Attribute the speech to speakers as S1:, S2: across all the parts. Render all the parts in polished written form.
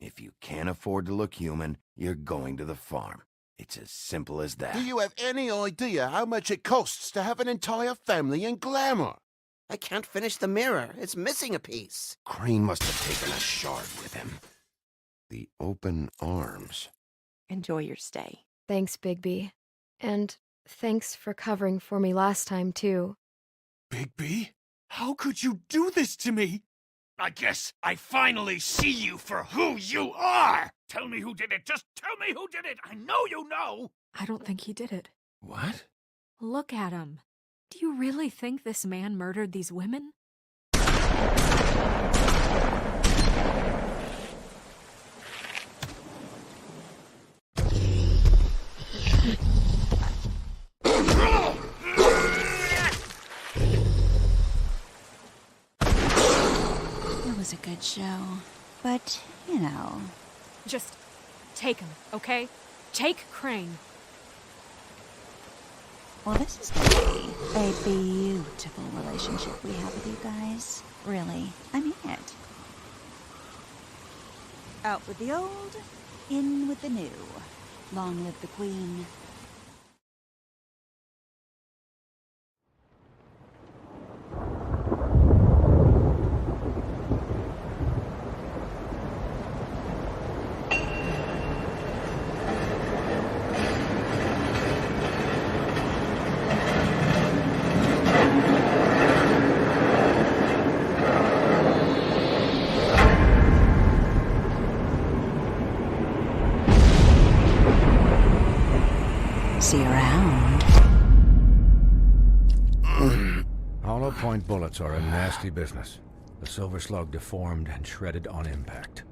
S1: If you can't afford to look human, you're going to the farm. It's as simple as that.
S2: Do you have any idea how much it costs to have an entire family in glamour?
S3: I can't finish the mirror. It's missing a piece.
S1: Crane must have taken a shard with him. The open arms.
S4: Enjoy your stay.
S5: Thanks, Bigby. And thanks for covering for me last time, too.
S6: Bigby? How could you do this to me? I guess I finally see you for who you are! Tell me who did it! Just tell me who did it! I know you know!
S7: I don't think he did it.
S1: What?
S7: Look at him. Do you really think this man murdered these women?
S8: It was a good show, but, you know...
S7: Just take him, okay? Take Crane.
S8: Well, this is going to be a beautiful relationship we have with you guys. Really, I mean it. Out with the old, in with the new. Long live the Queen. See you around.
S9: Hollow point bullets are a nasty business. The Silver Slug deformed and shredded on impact.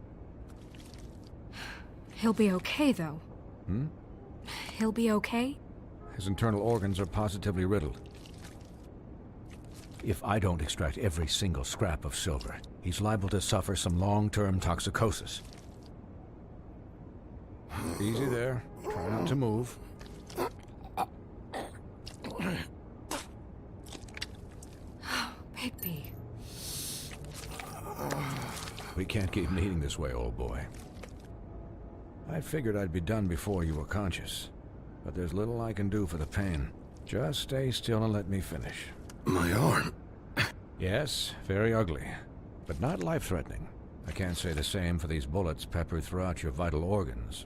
S7: He'll be okay, though. He'll be okay?
S9: His internal organs are positively riddled. If I don't extract every single scrap of silver, he's liable to suffer some long-term toxicosis. Easy there. Try not to move.
S7: Bigby.
S9: We can't keep meeting this way, old boy. I figured I'd be done before you were conscious, but there's little I can do for the pain. Just stay still and let me finish.
S1: My arm.
S9: Yes, very ugly, but not life-threatening. I can't say the same for these bullets peppered throughout your vital organs.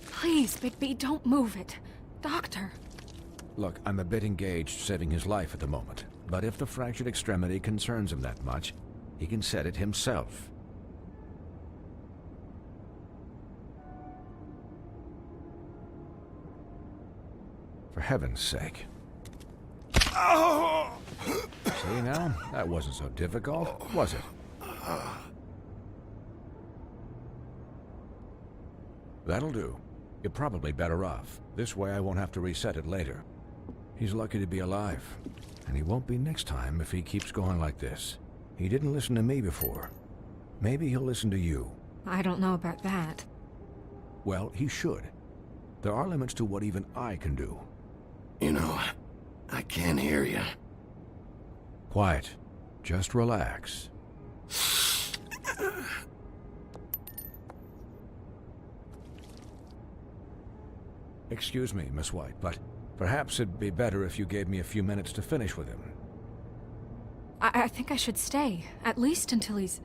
S7: Please, Bigby, don't move it. Doctor.
S9: Look, I'm a bit engaged saving his life at the moment, but if the fractured extremity concerns him that much, he can set it himself. For heaven's sake. See now? That wasn't so difficult, was it? That'll do. You're probably better off. This way I won't have to reset it later. He's lucky to be alive. And he won't be next time if he keeps going like this. He didn't listen to me before. Maybe he'll listen to you.
S7: I don't know about that.
S9: Well, he should. There are limits to what even I can do.
S1: You know, I can't hear you.
S9: Quiet. Just relax. Excuse me, Miss White, but perhaps it'd be better if you gave me a few minutes to finish with him.
S7: I think I should stay, at least until he's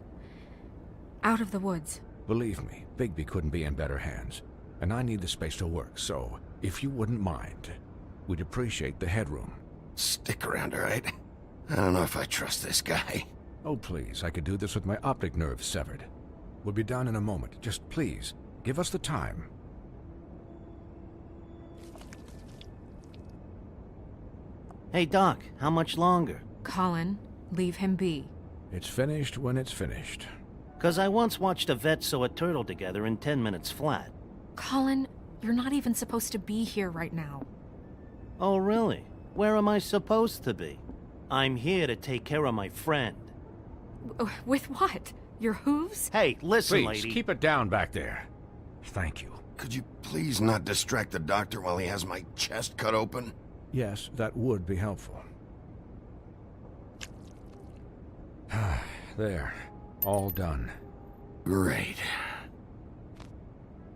S7: out of the woods.
S9: Believe me, Bigby couldn't be in better hands, and I need the space to work, so if you wouldn't mind, we'd appreciate the headroom.
S1: Stick around, all right? I don't know if I trust this guy.
S9: Oh, please, I could do this with my optic nerve severed. We'll be done in a moment. Just please, give us the time.
S3: Hey, Doc, how much longer?
S7: Colin, leave him be.
S9: It's finished when it's finished.
S3: 'Cause I once watched a vet sew a turtle together in 10 minutes flat.
S7: Colin, you're not even supposed to be here right now.
S3: Oh, really? Where am I supposed to be? I'm here to take care of my friend.
S7: With what? Your hooves?
S3: Hey, listen,
S9: Please,
S3: lady.
S9: keep it down back there. Thank you.
S1: Could you please not distract the doctor while he has my chest cut open?
S9: Yes, that would be helpful. There. All done.
S1: Great.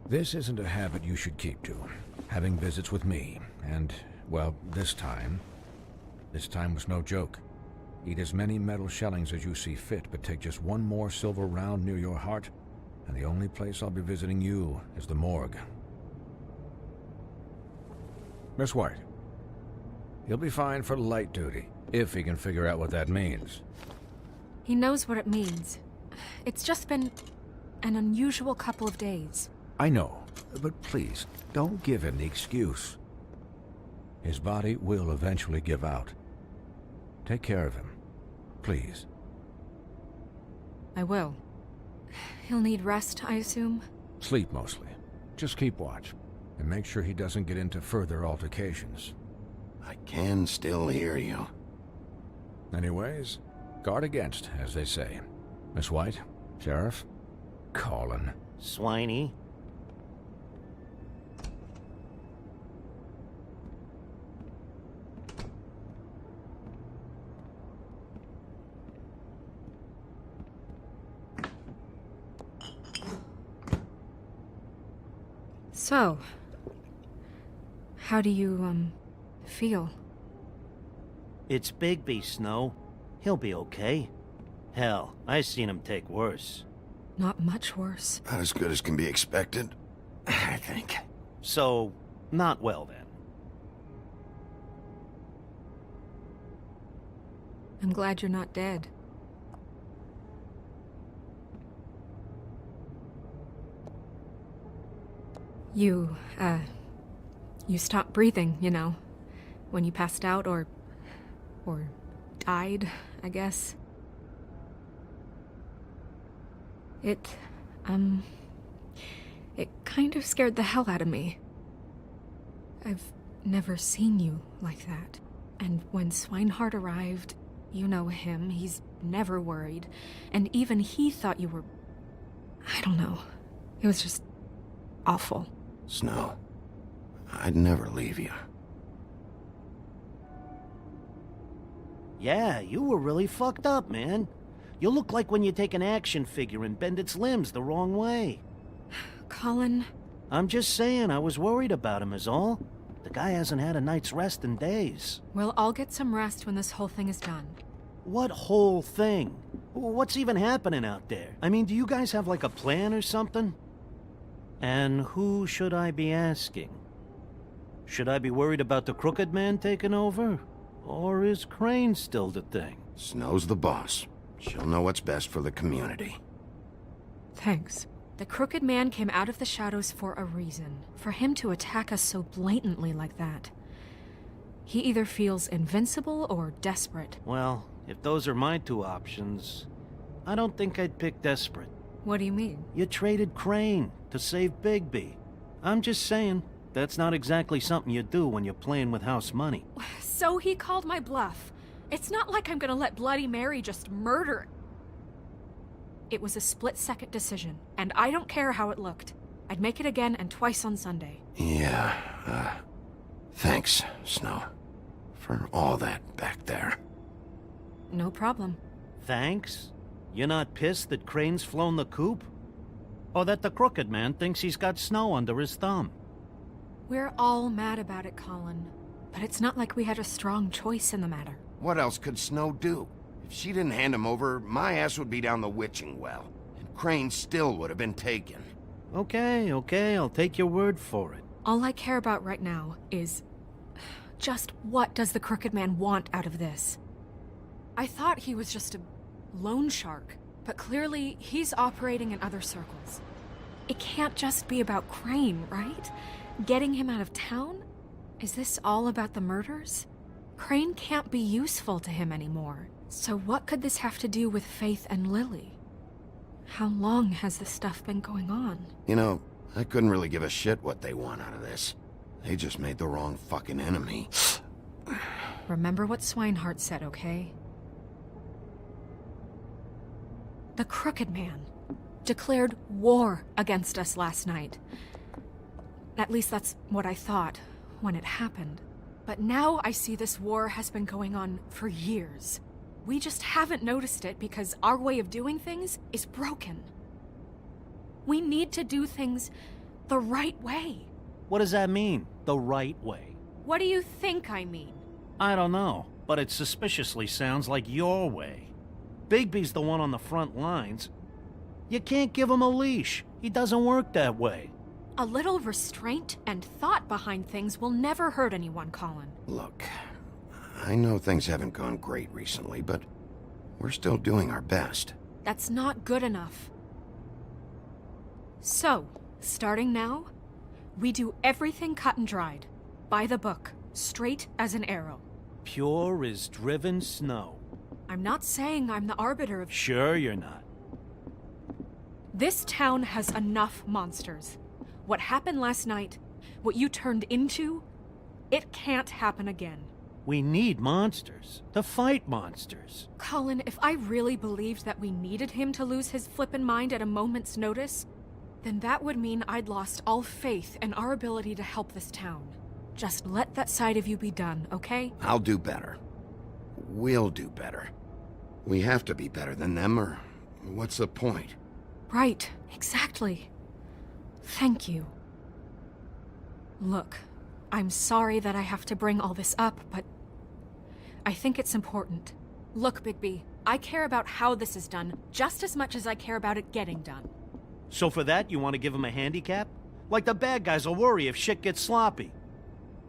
S9: This isn't a habit you should keep to. Having visits with me, and, well, this time was no joke. Eat as many metal shellings as you see fit, but take just one more silver round near your heart, and the only place I'll be visiting you is the morgue. Miss White, he'll be fine for light duty, if he can figure out what that means.
S7: He knows what it means. It's just been an unusual couple of days.
S9: I know, but please, don't give him the excuse. His body will eventually give out. Take care of him, please.
S7: I will. He'll need rest, I assume?
S9: Sleep mostly. Just keep watch, and make sure he doesn't get into further altercations.
S1: I can still hear you.
S9: Anyways, guard against, as they say. Miss White, Sheriff, Colin.
S3: Swiney.
S7: So, how do you, feel?
S3: It's Bigby, Snow. He'll be okay. Hell, I seen him take worse.
S7: Not much worse.
S1: Not as good as can be expected, I think.
S3: So, not well then.
S7: I'm glad you're not dead. You stopped breathing, you know, when you passed out or died, I guess. It kind of scared the hell out of me. I've never seen you like that. And when Swinehart arrived, you know him, he's never worried. And even he thought you were... I don't know. It was just awful.
S1: Snow, I'd never leave you.
S3: Yeah, you were really fucked up, man. You look like when you take an action figure and bend its limbs the wrong way.
S7: Colin...
S3: I'm just saying, I was worried about him is all. The guy hasn't had a night's rest in days.
S7: We'll all get some rest when this whole thing is done.
S3: What whole thing? What's even happening out there? I mean, do you guys have like a plan or something? And who should I be asking? Should I be worried about the Crooked Man taking over? Or is Crane still the thing?
S1: Snow's the boss. She'll know what's best for the community.
S7: Thanks. The Crooked Man came out of the shadows for a reason. For him to attack us so blatantly like that. He either feels invincible or desperate.
S3: Well, if those are my two options, I don't think I'd pick desperate.
S7: What do you mean?
S3: You traded Crane to save Bigby. I'm just saying, that's not exactly something you do when you're playing with house money.
S7: So he called my bluff. It's not like I'm gonna let Bloody Mary just murder... It was a split-second decision, and I don't care how it looked. I'd make it again and twice on Sunday.
S1: Yeah, thanks, Snow, for all that back there.
S7: No problem.
S3: Thanks? You're not pissed that Crane's flown the coop? Or that the Crooked Man thinks he's got Snow under his thumb?
S7: We're all mad about it, Colin. But it's not like we had a strong choice in the matter.
S2: What else could Snow do? If she didn't hand him over, my ass would be down the witching well. And Crane still would have been taken.
S3: Okay, I'll take your word for it.
S7: All I care about right now is... just what does the Crooked Man want out of this? I thought he was just a loan shark, but clearly he's operating in other circles. It can't just be about Crane, right? Getting him out of town? Is this all about the murders? Crane can't be useful to him anymore. So what could this have to do with Faith and Lily? How long has this stuff been going on?
S1: You know, I couldn't really give a shit what they want out of this. They just made the wrong fucking enemy.
S7: Remember what Swinehart said, okay? The Crooked Man declared war against us last night. At least that's what I thought when it happened. But now I see this war has been going on for years. We just haven't noticed it because our way of doing things is broken. We need to do things the right way.
S3: What does that mean, the right way?
S7: What do you think I mean?
S3: I don't know, but it suspiciously sounds like your way. Bigby's the one on the front lines. You can't give him a leash. He doesn't work that way.
S7: A little restraint and thought behind things will never hurt anyone, Colin.
S2: Look, I know things haven't gone great recently, but we're still doing our best.
S7: That's not good enough. So, starting now, we do everything cut and dried. By the book, straight as an arrow.
S3: Pure as driven snow.
S7: I'm not saying I'm the arbiter of...
S3: Sure you're not.
S7: This town has enough monsters. What happened last night, what you turned into, it can't happen again.
S3: We need monsters to fight monsters.
S7: Colin, if I really believed that we needed him to lose his flippin' mind at a moment's notice, then that would mean I'd lost all faith in our ability to help this town. Just let that side of you be done, okay?
S2: I'll do better. We'll do better. We have to be better than them, or what's the point?
S7: Right, exactly. Thank you. Look, I'm sorry that I have to bring all this up, but I think it's important. Look, Bigby, I care about how this is done just as much as I care about it getting done.
S3: So for that, you want to give him a handicap? Like the bad guys will worry if shit gets sloppy.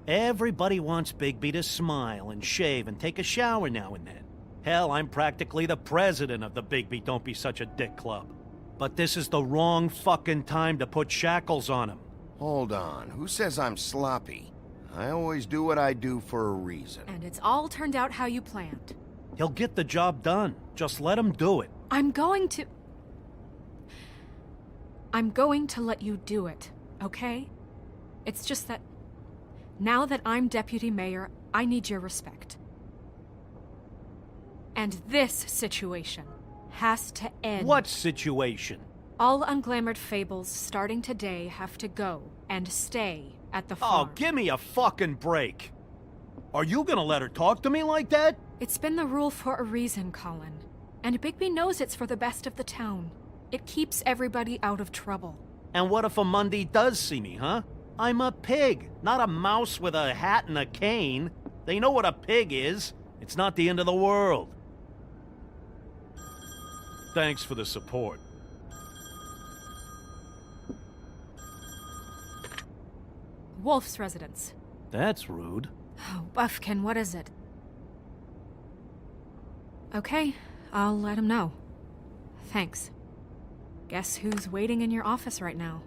S3: Everybody wants Bigby to smile and shave and take a shower now and then. Hell, I'm practically the president of the Bigby Don't Be Such a Dick Club. But this is the wrong fucking time to put shackles on him.
S2: Hold on, who says I'm sloppy? I always do what I do for a reason.
S7: And it's all turned out how you planned.
S3: He'll get the job done. Just let him do it.
S7: I'm going to let you do it, okay? It's just that now that I'm deputy mayor, I need your respect. And this situation has to end.
S3: What situation?
S7: All unglamored fables starting today have to go and stay at the farm.
S3: Oh, give me a fucking break. Are you gonna let her talk to me like that?
S7: It's been the rule for a reason, Colin. And Bigby knows it's for the best of the town. It keeps everybody out of trouble.
S3: And what if a Monday does see me, huh? I'm a pig, not a mouse with a hat and a cane. They know what a pig is. It's not the end of the world. Thanks for the support.
S7: Wolf's residence.
S3: That's rude.
S7: Oh, Buffkin, what is it? Okay, I'll let him know. Thanks. Guess who's waiting in your office right now?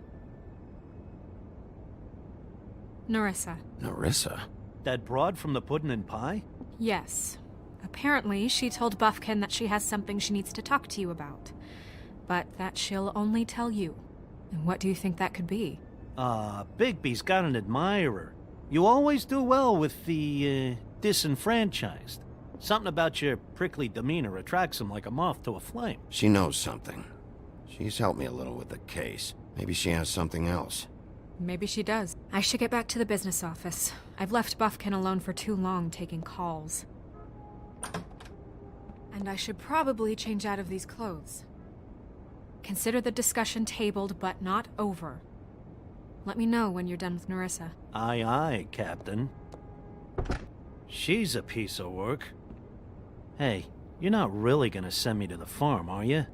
S7: Nerissa.
S2: Nerissa?
S3: That broad from the Puddin' and Pie?
S7: Yes. Apparently, she told Buffkin that she has something she needs to talk to you about. But that she'll only tell you. And what do you think that could be?
S3: Bigby's got an admirer. You always do well with the, disenfranchised. Something about your prickly demeanor attracts him like a moth to a flame.
S2: She knows something. She's helped me a little with the case. Maybe she has something else.
S7: Maybe she does. I should get back to the business office. I've left Buffkin alone for too long taking calls. And I should probably change out of these clothes. Consider the discussion tabled but not over. Let me know when you're done with Nerissa.
S3: Aye, aye, Captain. She's a piece of work. Hey, you're not really gonna send me to the farm, are you?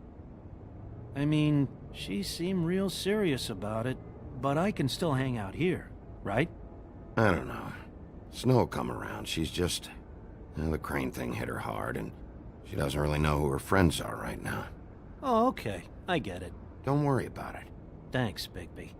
S3: I mean, she seemed real serious about it, but I can still hang out here, right?
S2: I don't know. Snow come around. She's just... the Crane thing hit her hard, and she doesn't really know who her friends are right now.
S3: Oh, okay. I get it.
S2: Don't worry about it.
S3: Thanks, Bigby.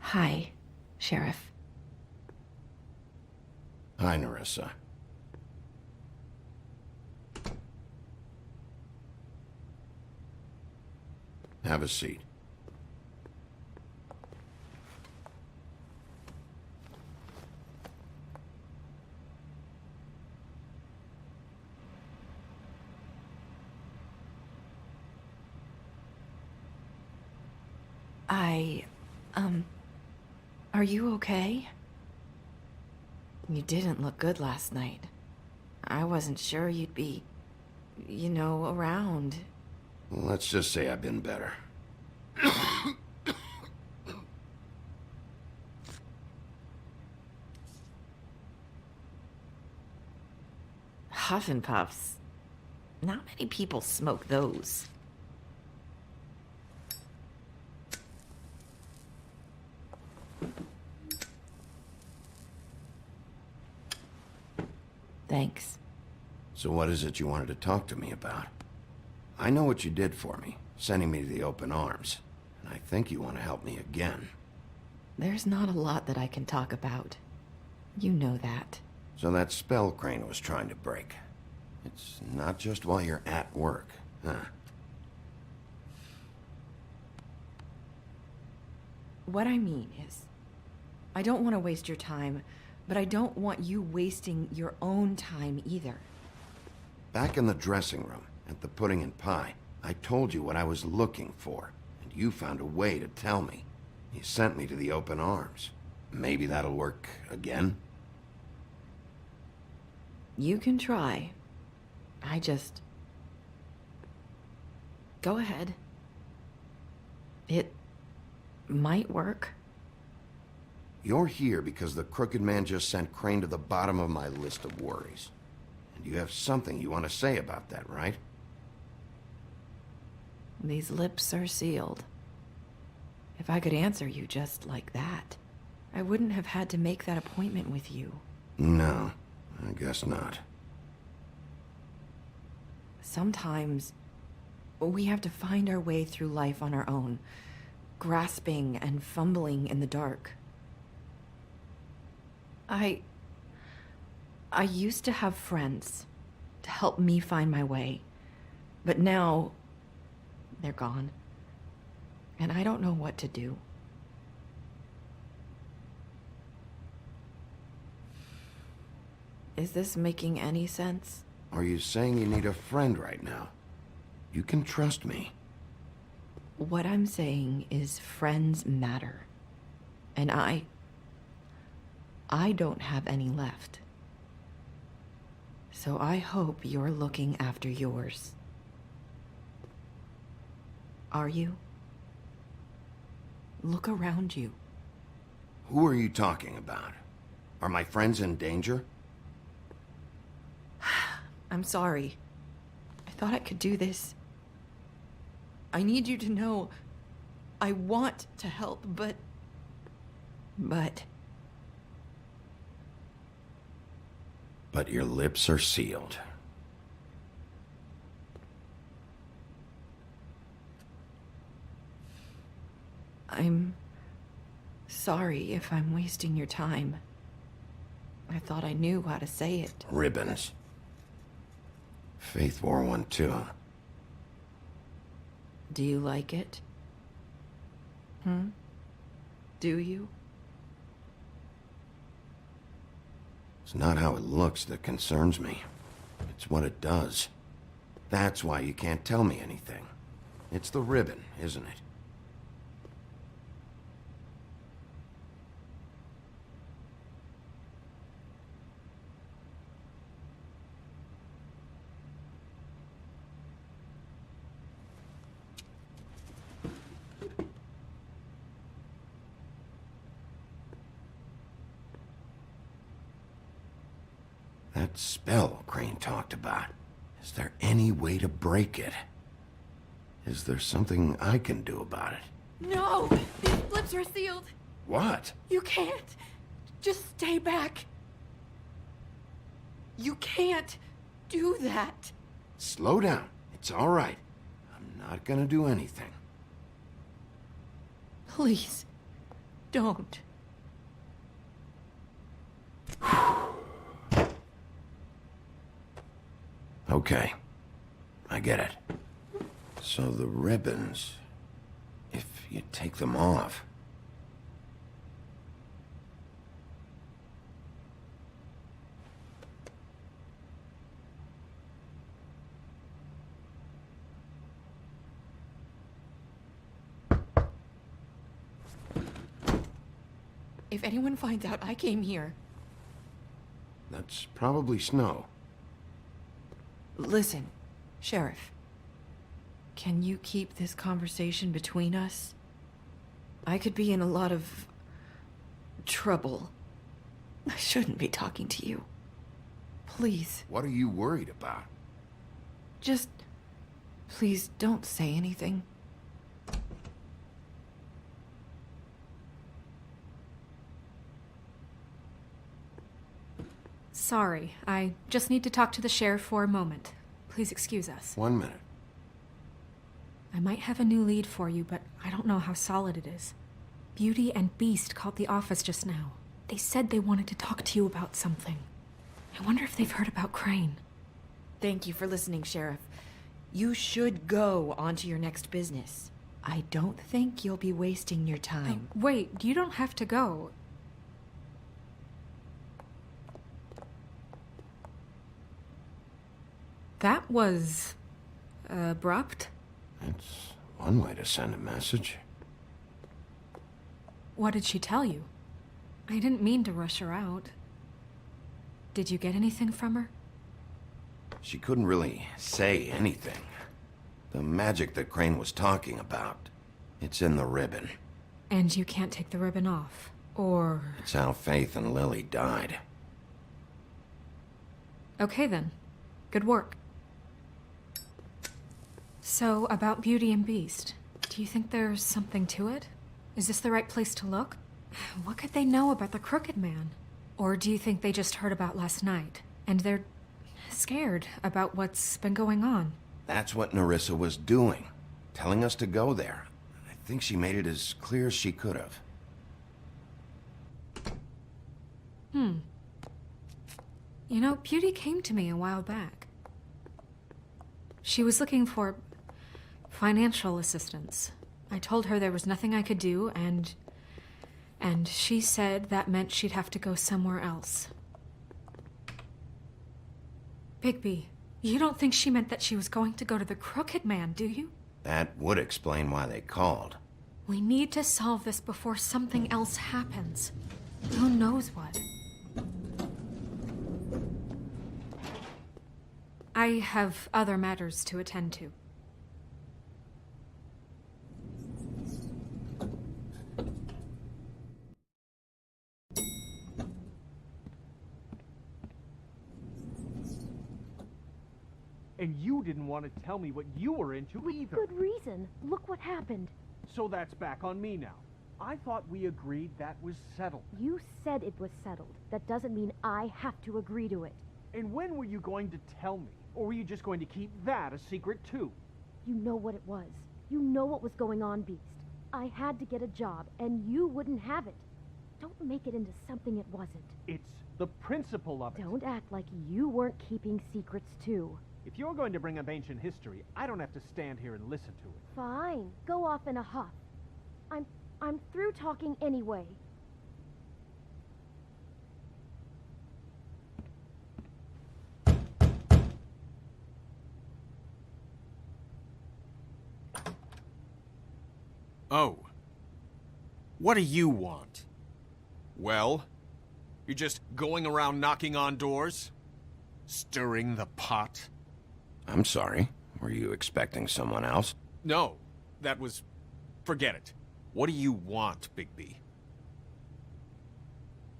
S4: Hi, Sheriff.
S2: Hi, Nerissa. Have a seat.
S4: Are you okay? You didn't look good last night. I wasn't sure you'd be, around.
S2: Let's just say I've been better.
S4: Huff and Puffs. Not many people smoke those. Thanks.
S2: So what is it you wanted to talk to me about? I know what you did for me, sending me to the open arms. And I think you want to help me again.
S4: There's not a lot that I can talk about. You know that.
S2: So that spell Crane was trying to break. It's not just while you're at work, huh?
S4: What I mean is, I don't want to waste your time, but I don't want you wasting your own time either.
S2: Back in the dressing room, at the pudding and pie, I told you what I was looking for, and you found a way to tell me. You sent me to the open arms. Maybe that'll work again?
S4: You can try. Go ahead. It might work.
S2: You're here because the Crooked Man just sent Crane to the bottom of my list of worries. And you have something you want to say about that, right?
S4: These lips are sealed. If I could answer you just like that, I wouldn't have had to make that appointment with you.
S2: No, I guess not.
S4: Sometimes we have to find our way through life on our own, grasping and fumbling in the dark. I used to have friends to help me find my way, but now they're gone, and I don't know what to do. Is this making any sense?
S2: Are you saying you need a friend right now? You can trust me.
S4: What I'm saying is friends matter, and I don't have any left. So I hope you're looking after yours. Are you? Look around you.
S2: Who are you talking about? Are my friends in danger?
S4: I'm sorry. I thought I could do this. I need you to know I want to help, but...
S2: But your lips are sealed.
S4: I'm sorry if I'm wasting your time. I thought I knew how to say it.
S2: Ribbons. Faith wore one too.
S4: Do you like it? Do you?
S2: It's not how it looks that concerns me. It's what it does. That's why you can't tell me anything. It's the ribbon, isn't it? That spell Crane talked about. Is there any way to break it? Is there something I can do about it?
S7: No! These lips are sealed!
S2: What?
S7: You can't! Just stay back! You can't do that!
S2: Slow down. It's all right. I'm not gonna do anything.
S4: Please. Don't.
S2: Okay. I get it. So the ribbons, if you take them off...
S4: If anyone finds out I came here...
S2: That's probably Snow.
S4: Listen, Sheriff. Can you keep this conversation between us? I could be in a lot of... trouble. I shouldn't be talking to you. Please.
S2: What are you worried about?
S4: Just... please don't say anything.
S7: Sorry, I just need to talk to the sheriff for a moment. Please excuse us.
S2: 1 minute.
S7: I might have a new lead for you, but I don't know how solid it is. Beauty and Beast called the office just now. They said they wanted to talk to you about something. I wonder if they've heard about Crane.
S4: Thank you for listening, Sheriff. You should go on to your next business. I don't think you'll be wasting your time.
S7: Wait, you don't have to go. That was... abrupt?
S2: It's one way to send a message.
S7: What did she tell you? I didn't mean to rush her out. Did you get anything from her?
S2: She couldn't really say anything. The magic that Crane was talking about, it's in the ribbon.
S7: And you can't take the ribbon off, or...
S2: It's how Faith and Lily died.
S7: Okay then. Good work. So, about Beauty and Beast, do you think there's something to it? Is this the right place to look? What could they know about the Crooked Man? Or do you think they just heard about last night, and they're scared about what's been going on?
S2: That's what Nerissa was doing, telling us to go there. I think she made it as clear as she could have.
S7: You know, Beauty came to me a while back. She was looking for financial assistance. I told her there was nothing I could do, and she said that meant she'd have to go somewhere else. Bigby, you don't think she meant that she was going to go to the Crooked Man, do you?
S2: That would explain why they called.
S7: We need to solve this before something else happens. Who knows what? I have other matters to attend to.
S6: And you didn't want to tell me what you were into either.
S10: Good reason. Look what happened.
S6: So that's back on me now. I thought we agreed that was settled.
S10: You said it was settled. That doesn't mean I have to agree to it.
S6: And when were you going to tell me? Or were you just going to keep that a secret too?
S10: You know what it was. You know what was going on, Beast. I had to get a job, and you wouldn't have it. Don't make it into something it wasn't.
S6: It's the principle of it.
S10: Don't act like you weren't keeping secrets too.
S6: If you're going to bring up ancient history, I don't have to stand here and listen to it.
S10: Fine. Go off in a huff. I'm through talking anyway.
S6: Oh. What do you want? Well, you're just going around knocking on doors? Stirring the pot?
S2: I'm sorry. Were you expecting someone else?
S6: No, that was... forget it. What do you want, Bigby?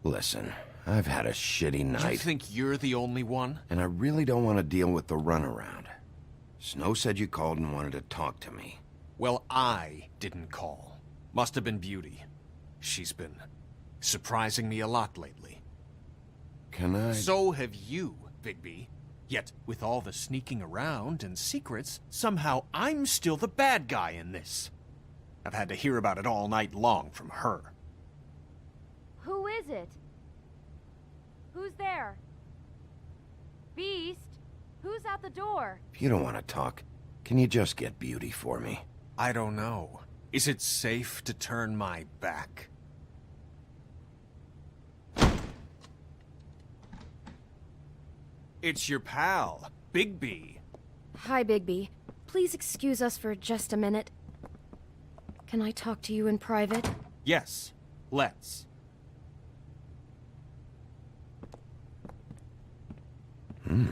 S2: Listen, I've had a shitty night.
S6: You think you're the only one?
S2: And I really don't want to deal with the runaround. Snow said you called and wanted to talk to me.
S6: Well, I didn't call. Must have been Beauty. She's been surprising me a lot lately.
S2: Can I...
S6: So have you, Bigby. Yet, with all the sneaking around and secrets, somehow I'm still the bad guy in this. I've had to hear about it all night long from her.
S10: is it? Who's there? Beast? Who's at the door?
S2: If you don't want to talk, can you just get Beauty for me?
S6: I don't know. Is it safe to turn my back? It's your pal, Bigby.
S5: Hi, Bigby. Please excuse us for just a minute. Can I talk to you in private?
S6: Yes, let's.
S2: I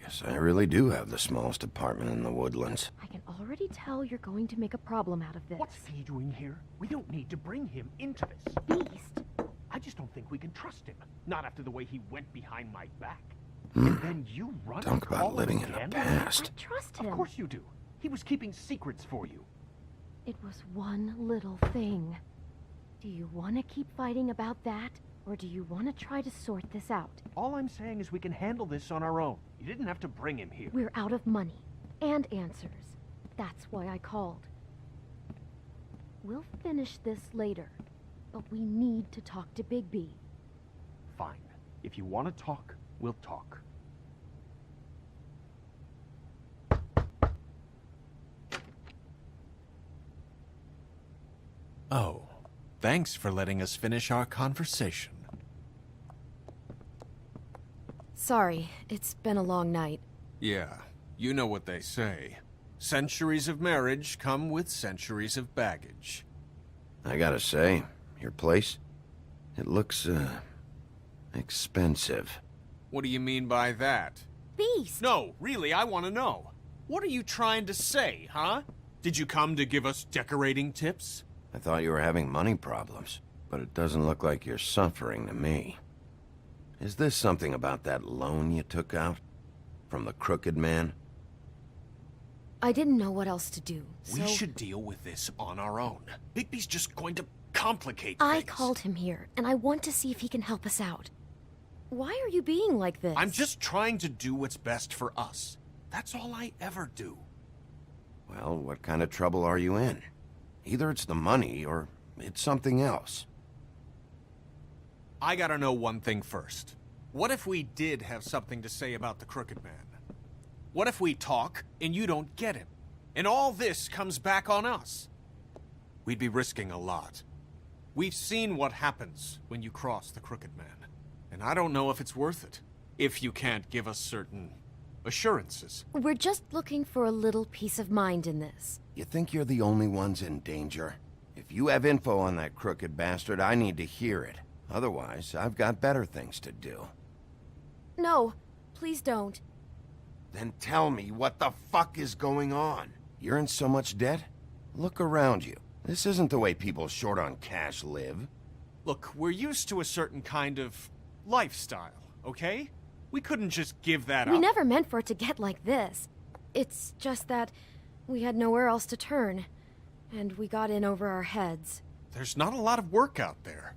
S2: guess I really do have the smallest apartment in the Woodlands.
S10: I can already tell you're going to make a problem out of this.
S11: What's he doing here? We don't need to bring him into this.
S10: Beast?
S11: I just don't think we can trust him. Not after the way he went behind my back. And then you run
S2: Talk
S11: and
S2: about
S11: call him
S2: living in
S11: again?
S2: the past.
S10: I trust him.
S11: Of course you do. He was keeping secrets for you.
S10: It was one little thing. Do you want to keep fighting about that? Or do you want to try to sort this out?
S11: All I'm saying is we can handle this on our own. You didn't have to bring him here.
S10: We're out of money. And answers. That's why I called. We'll finish this later. But we need to talk to Bigby.
S11: Fine. If you want to talk, we'll talk.
S6: Oh, thanks for letting us finish our conversation.
S5: Sorry, it's been a long night.
S6: Yeah, you know what they say. Centuries of marriage come with centuries of baggage.
S2: I gotta say, your place, it looks, expensive.
S6: What do you mean by that?
S10: Beast!
S6: No, really, I want to know. What are you trying to say, huh? Did you come to give us decorating tips?
S2: I thought you were having money problems, but it doesn't look like you're suffering to me. Is this something about that loan you took out? From the crooked man?
S5: I didn't know what else to do, so...
S6: We should deal with this on our own. Bigby's just going to complicate
S5: I
S6: things.
S5: called him here, and I want to see if he can help us out. Why are you being like this?
S6: I'm just trying to do what's best for us. That's all I ever do.
S2: Well, what kind of trouble are you in? Either it's the money, or it's something else.
S6: I gotta know one thing first. What if we did have something to say about the Crooked Man? What if we talk, and you don't get him? And all this comes back on us? We'd be risking a lot. We've seen what happens when you cross the Crooked Man. And I don't know if it's worth it. If you can't give us certain assurances.
S5: We're just looking for a little peace of mind in this.
S2: You think you're the only ones in danger? If you have info on that crooked bastard, I need to hear it. Otherwise, I've got better things to do.
S5: No, please don't.
S2: Then tell me what the fuck is going on? You're in so much debt? Look around you. This isn't the way people short on cash live.
S6: Look, we're used to a certain kind of lifestyle, okay? We couldn't just give that up.
S5: We never meant for it to get like this. It's just that we had nowhere else to turn, and we got in over our heads.
S6: There's not a lot of work out there.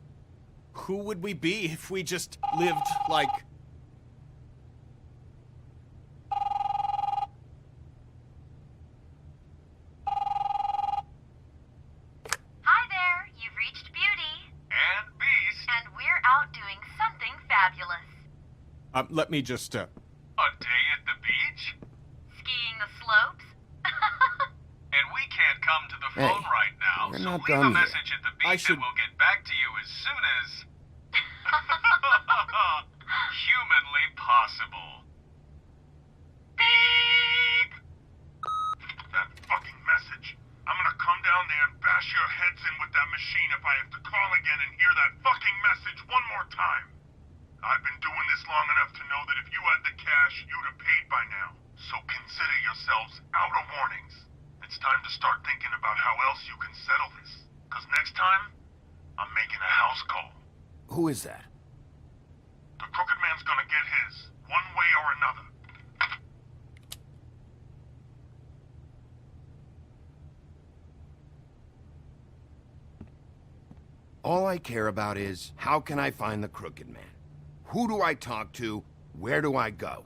S6: Who would we be if we just lived like...
S12: Hi there, you've reached Beauty.
S6: And Beast.
S12: And we're out doing something fabulous.
S6: Let me just,
S13: A day at the beach?
S12: Skiing the slopes?
S13: And we can't come to the
S2: Hey,
S13: phone right now,
S2: we're
S13: so
S2: not
S13: leave a
S2: done yet.
S13: message at the beach and we'll get back to you as soon as... humanly possible. Beep! That fucking message. I'm gonna come down there and bash your heads in with that machine if I have to call again and hear that fucking message one more time. I've been doing this long enough to know that if you had the cash, you'd have paid by now. So consider yourselves out of warnings. It's time to start thinking about how else you can settle this. Because next time, I'm making a house call.
S2: Who is that?
S13: The Crooked Man's gonna get his, one way or another.
S2: All I care about is, how can I find the crooked man? Who do I talk to? Where do I go?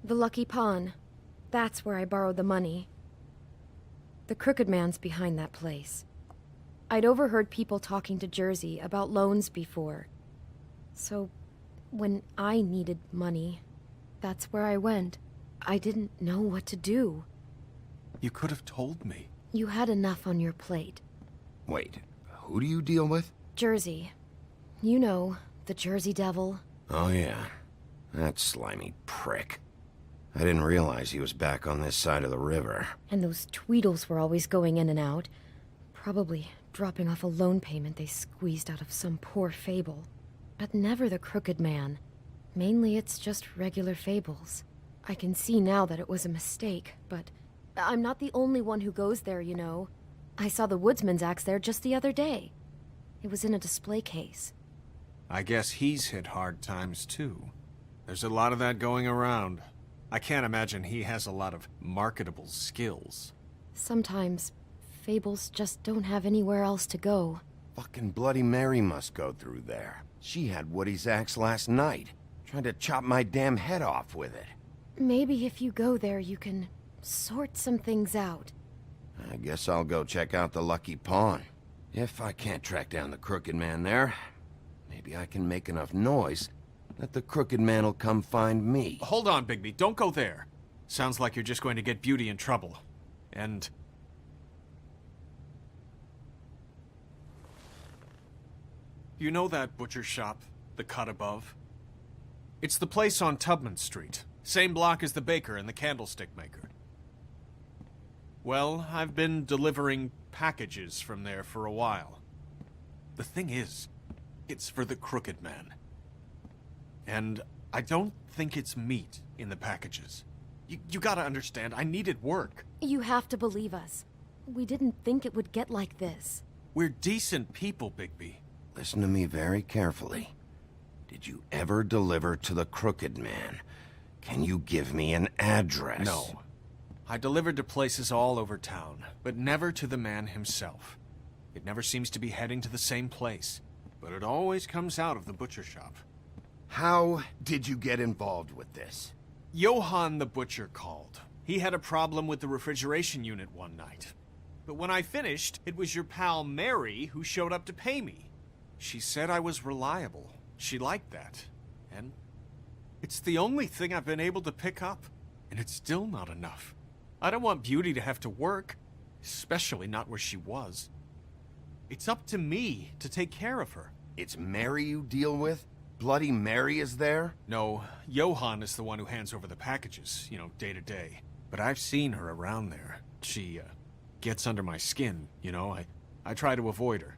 S5: The Lucky Pawn. That's where I borrowed the money. The Crooked Man's behind that place. I'd overheard people talking to Jersey about loans before. So, when I needed money, that's where I went. I didn't know what to do.
S6: You could have told me.
S5: You had enough on your plate.
S2: Wait, who do you deal with?
S5: Jersey. You know, the Jersey Devil.
S2: Oh yeah, that slimy prick. I didn't realize he was back on this side of the river.
S5: And those Tweedles were always going in and out. Probably dropping off a loan payment they squeezed out of some poor fable. But never the Crooked Man. Mainly it's just regular fables. I can see now that it was a mistake, but I'm not the only one who goes there, you know. I saw the woodsman's axe there just the other day. It was in a display case.
S6: I guess he's hit hard times too. There's a lot of that going around. I can't imagine he has a lot of marketable skills.
S5: Sometimes, fables just don't have anywhere else to go.
S2: Fucking Bloody Mary must go through there. She had Woody's axe last night. Tried to chop my damn head off with it.
S5: Maybe if you go there, you can sort some things out.
S2: I guess I'll go check out the Lucky Pawn. If I can't track down the Crooked Man there, maybe I can make enough noise that the Crooked Man will come find me.
S6: Hold on, Bigby. Don't go there. Sounds like you're just going to get Beauty in trouble. And... you know that butcher shop, the cut above? It's the place on Tubman Street. Same block as the baker and the candlestick maker. Well, I've been delivering packages from there for a while. The thing is, it's for the Crooked Man. And I don't think it's meat in the packages. You gotta understand, I needed work.
S5: You have to believe us. We didn't think it would get like this.
S6: We're decent people, Bigby.
S2: Listen to me very carefully. Did you ever deliver to the Crooked Man? Can you give me an address?
S6: No. I delivered to places all over town, but never to the man himself. It never seems to be heading to the same place, but it always comes out of the butcher shop.
S2: How did you get involved with this?
S6: Johann the butcher called. He had a problem with the refrigeration unit one night. But when I finished, it was your pal Mary who showed up to pay me. She said I was reliable. She liked that. And it's the only thing I've been able to pick up. And it's still not enough. I don't want Beauty to have to work, especially not where she was. It's up to me to take care of her.
S2: It's Mary you deal with? Bloody Mary is there?
S6: No, Johann is the one who hands over the packages, day to day. But I've seen her around there. She, gets under my skin, I try to avoid her.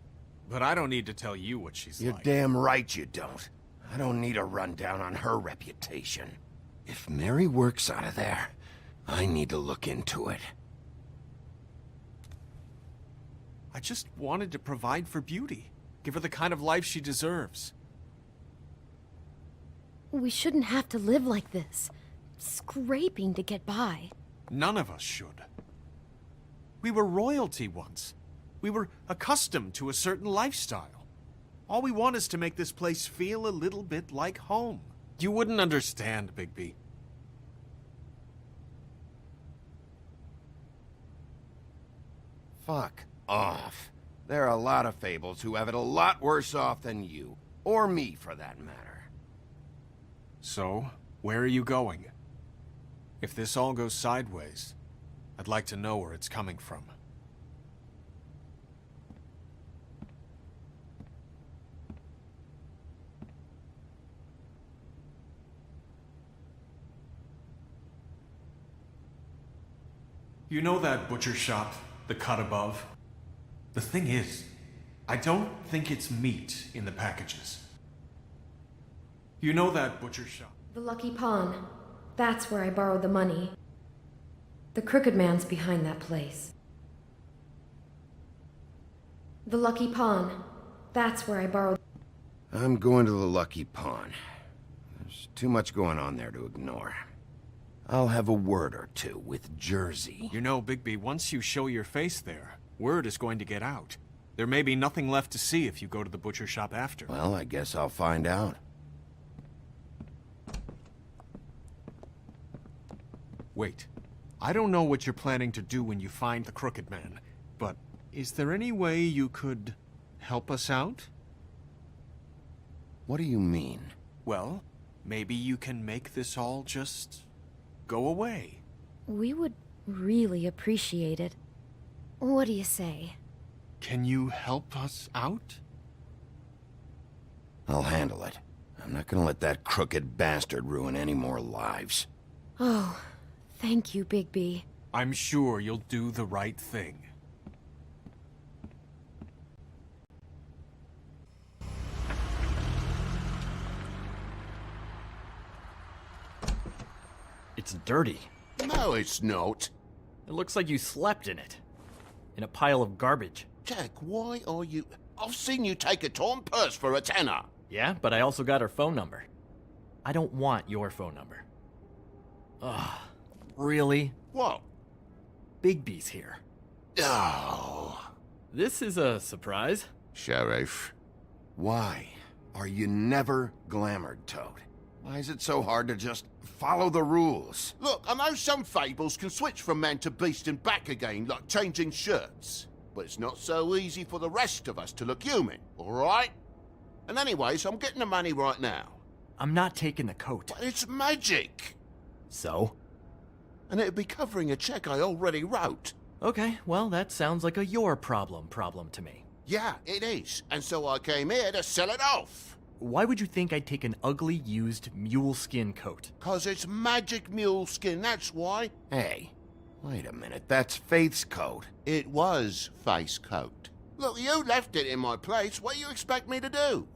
S6: But I don't need to tell you what she's
S2: You're
S6: like.
S2: damn right you don't. I don't need a rundown on her reputation. If Mary works out of there, I need to look into it.
S6: I just wanted to provide for Beauty. Give her the kind of life she deserves.
S5: We shouldn't have to live like this, scraping to get by.
S6: None of us should. We were royalty once. We were accustomed to a certain lifestyle. All we want is to make this place feel a little bit like home. You wouldn't understand, Bigby.
S2: Fuck off. There are a lot of fables who have it a lot worse off than you. Or me, for that matter.
S6: So, where are you going? If this all goes sideways, I'd like to know where it's coming from. You know that butcher shop, the cut above? The thing is, I don't think it's meat in the packages. You know that butcher shop?
S5: The Lucky Pawn. That's where I borrowed the money. The Crooked Man's behind that place. The Lucky Pawn. That's where I borrowed...
S2: I'm going to the Lucky Pawn. There's too much going on there to ignore. I'll have a word or two with Jersey.
S6: You know, Bigby, once you show your face there, word is going to get out. There may be nothing left to see if you go to the butcher shop after.
S2: Well, I guess I'll find out.
S6: Wait. I don't know what you're planning to do when you find the Crooked Man, but is there any way you could help us out?
S1: What do you mean?
S6: Well, maybe you can make this all just go away.
S5: We would really appreciate it. What do you say?
S6: Can you help us out?
S1: I'll handle it. I'm not gonna let that crooked bastard ruin any more lives.
S5: Oh, thank you, Bigby.
S6: I'm sure you'll do the right thing.
S14: It's dirty.
S2: No, it's not.
S14: It looks like you slept in it. In a pile of garbage.
S2: Jack, why are you... I've seen you take a torn purse for a tenner.
S14: Yeah, but I also got her phone number. I don't want your phone number. Ugh. Really?
S2: What?
S14: Bigby's here.
S2: Oh.
S14: This is a surprise.
S2: Sheriff.
S1: Why are you never glamored, Toad? Why is it so hard to just follow the rules?
S2: Look, I know some fables can switch from man to beast and back again, like changing shirts. But it's not so easy for the rest of us to look human, alright? And anyways, I'm getting the money right now.
S14: I'm not taking the coat.
S2: But it's magic!
S14: So?
S2: And it'd be covering a check I already wrote.
S14: Okay, well, that sounds like a your problem to me.
S2: Yeah, it is. And so I came here to sell it off.
S14: Why would you think I'd take an ugly, used mule skin coat?
S2: 'Cause it's magic mule skin, that's why.
S1: Hey, wait a minute, that's Faith's coat.
S2: It was Faith's coat. Look, you left it in my place. What do you expect me to do?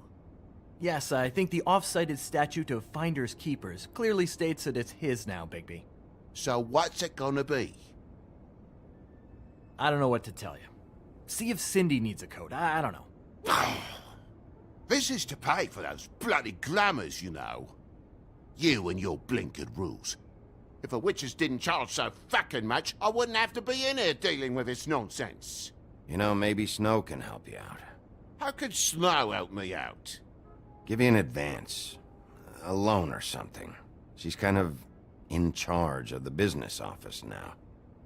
S14: Yes, I think the off-cited statute of Finders Keepers clearly states that it's his now, Bigby.
S2: So what's it gonna be?
S14: I don't know what to tell you. See if Cindy needs a coat. I don't know.
S2: This is to pay for those bloody glamours, you know. You and your blinkered rules. If a witches didn't charge so fucking much, I wouldn't have to be in here dealing with this nonsense.
S1: You know, maybe Snow can help you out.
S2: How could Snow help me out?
S1: Give you an advance. A loan or something. She's kind of in charge of the business office now.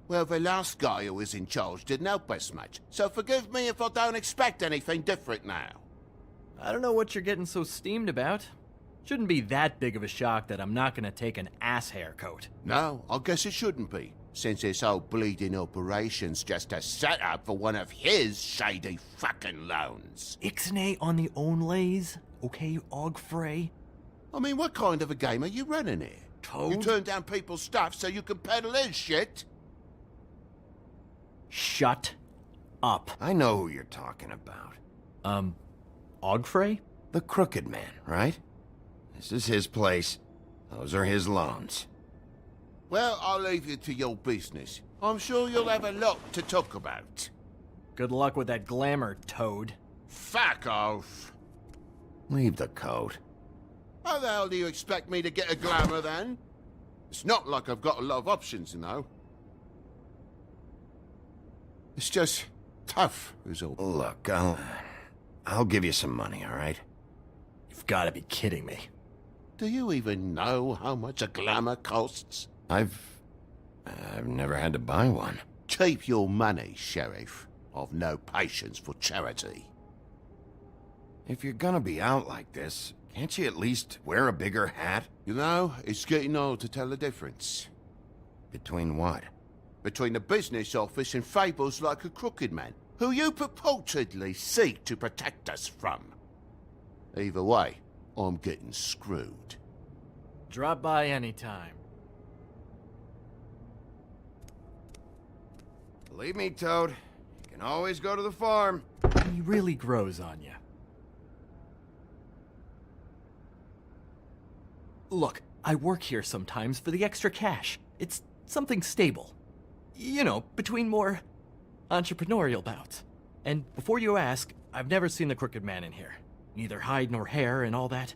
S2: Well, the last guy who was in charge didn't help us much, so forgive me if I don't expect anything different now.
S14: I don't know what you're getting so steamed about. Shouldn't be that big of a shock that I'm not gonna take an ass haircoat.
S2: No, I guess it shouldn't be, since this whole bleeding operation's just a setup for one of his shady fucking loans.
S14: Ixnay on the own lays, okay, Ogfrey?
S2: I mean, what kind of a game are you running here?
S14: Toad?
S2: You turn down people's stuff so you can peddle his shit?
S14: Shut up.
S1: I know who you're talking about.
S14: Ogfrey?
S1: The Crooked Man, right? This is his place. Those are his loans.
S2: Well, I'll leave you to your business. I'm sure you'll have a lot to talk about.
S14: Good luck with that glamour, Toad.
S2: Fuck off.
S1: Leave the coat.
S2: How the hell do you expect me to get a glamour then? It's not like I've got a lot of options, you know. It's just tough, is all.
S1: Look, I'll give you some money, all right?
S14: You've got to be kidding me.
S2: Do you even know how much a glamour costs?
S1: I've never had to buy one.
S2: Keep your money, Sheriff. I've no patience for charity.
S1: If you're gonna be out like this, can't you at least wear a bigger hat?
S2: You know, it's getting old to tell the difference.
S1: Between what?
S2: Between the business office and fables like a Crooked Man, who you purportedly seek to protect us from. Either way, I'm getting screwed.
S14: Drop by anytime.
S1: Believe me, Toad, you can always go to the farm.
S14: He really grows on you. Look, I work here sometimes for the extra cash. It's something stable. You know, between more entrepreneurial bouts. And before you ask, I've never seen the Crooked Man in here. Neither hide nor hair and all that.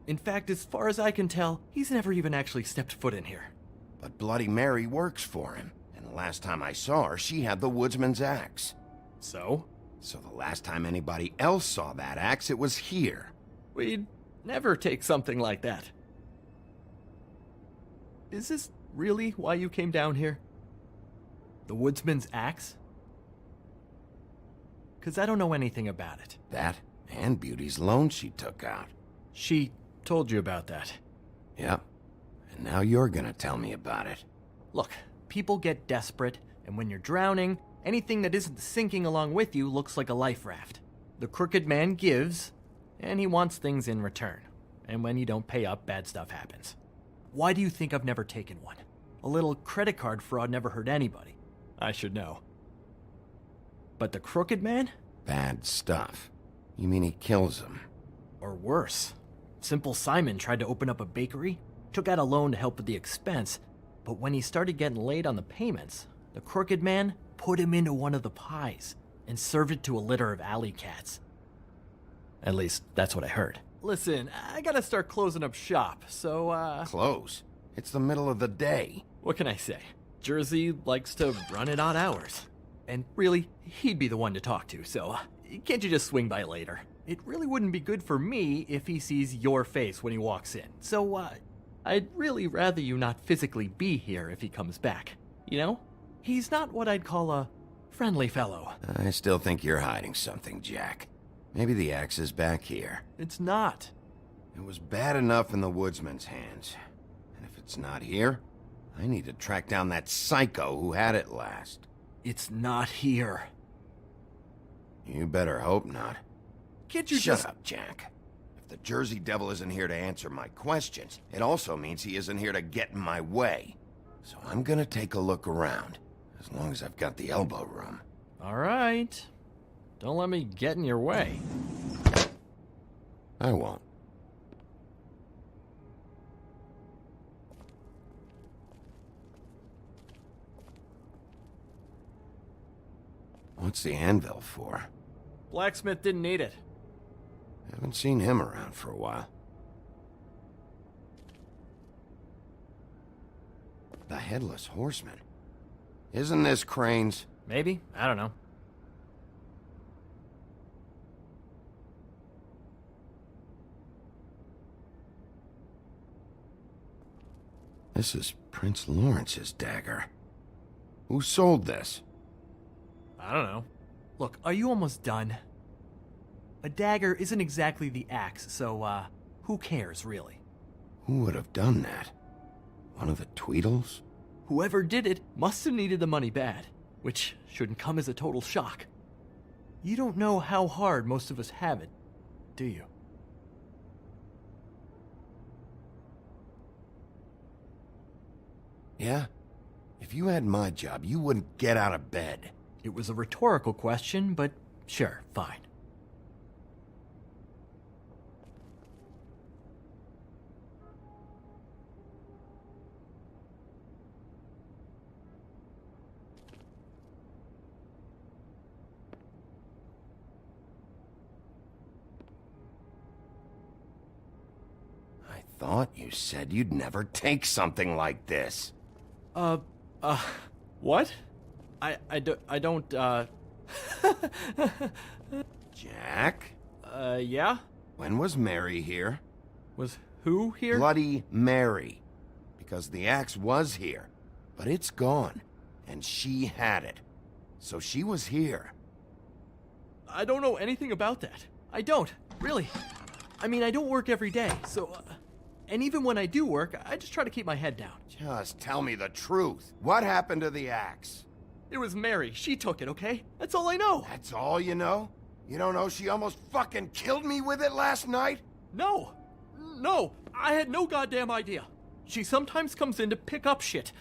S14: In fact, as far as I can tell, he's never even actually stepped foot in here.
S1: But Bloody Mary works for him. And the last time I saw her, she had the woodsman's axe.
S14: So?
S1: So the last time anybody else saw that axe, it was here.
S14: We'd never take something like that. Is this really why you came down here? The woodsman's axe? Because I don't know anything about it.
S2: That and Beauty's loan she took out.
S14: She told you about that.
S2: Yep. And now you're gonna tell me about it.
S14: Look, people get desperate, and when you're drowning, anything that isn't sinking along with you looks like a life raft. The crooked man gives, and he wants things in return. And when you don't pay up, bad stuff happens. Why do you think I've never taken one? A little credit card fraud never hurt anybody. I should know. But the crooked man?
S2: Bad stuff. You mean he kills them?
S14: Or worse. Simple Simon tried to open up a bakery, took out a loan to help with the expense, but when he started getting late on the payments, the crooked man put him into one of the pies and served it to a litter of alley cats. At least, that's what I heard. Listen, I gotta start closing up shop, so,
S2: Close? It's the middle of the day.
S14: What can I say? Jersey likes to run at odd hours. And really, he'd be the one to talk to, so can't you just swing by later? It really wouldn't be good for me if he sees your face when he walks in. So, I'd really rather you not physically be here if he comes back. You know? He's not what I'd call a friendly fellow.
S2: I still think you're hiding something, Jack. Maybe the axe is back here.
S14: It's not.
S2: It was bad enough in the woodsman's hands. And if it's not here, I need to track down that psycho who had it last.
S14: It's not here.
S2: You better hope not.
S14: Can't you
S2: Shut up, Jack. If the Jersey Devil isn't here to answer my questions, it also means he isn't here to get in my way. So I'm gonna take a look around, as long as I've got the elbow room.
S14: All right. Don't let me get in your way.
S2: I won't. What's the anvil for?
S14: Blacksmith didn't need it.
S2: Haven't seen him around for a while. The Headless Horseman. Isn't this Crane's?
S14: Maybe. I don't know.
S2: This is Prince Lawrence's dagger. Who sold this?
S14: I don't know. Look, are you almost done? A dagger isn't exactly the axe, so, who cares, really?
S2: Who would have done that? One of the Tweedles?
S14: Whoever did it must have needed the money bad, which shouldn't come as a total shock. You don't know how hard most of us have it, do you?
S2: Yeah? If you had my job, you wouldn't get out of bed.
S14: It was a rhetorical question, but sure, fine.
S2: I thought you said you'd never take something like this.
S14: What? I don't,
S2: Jack?
S14: Yeah?
S2: When was Mary here?
S14: Was who here?
S2: Bloody Mary. Because the axe was here, but it's gone, and she had it. So she was here.
S14: I don't know anything about that. I don't, really. I mean, I don't work every day, so... and even when I do work, I just try to keep my head down.
S2: Just tell me the truth. What happened to the axe?
S14: It was Mary. She took it, okay? That's all I know.
S2: That's all you know? You don't know she almost fucking killed me with it last night?
S14: No. No. I had no goddamn idea. She sometimes comes in to pick up shit.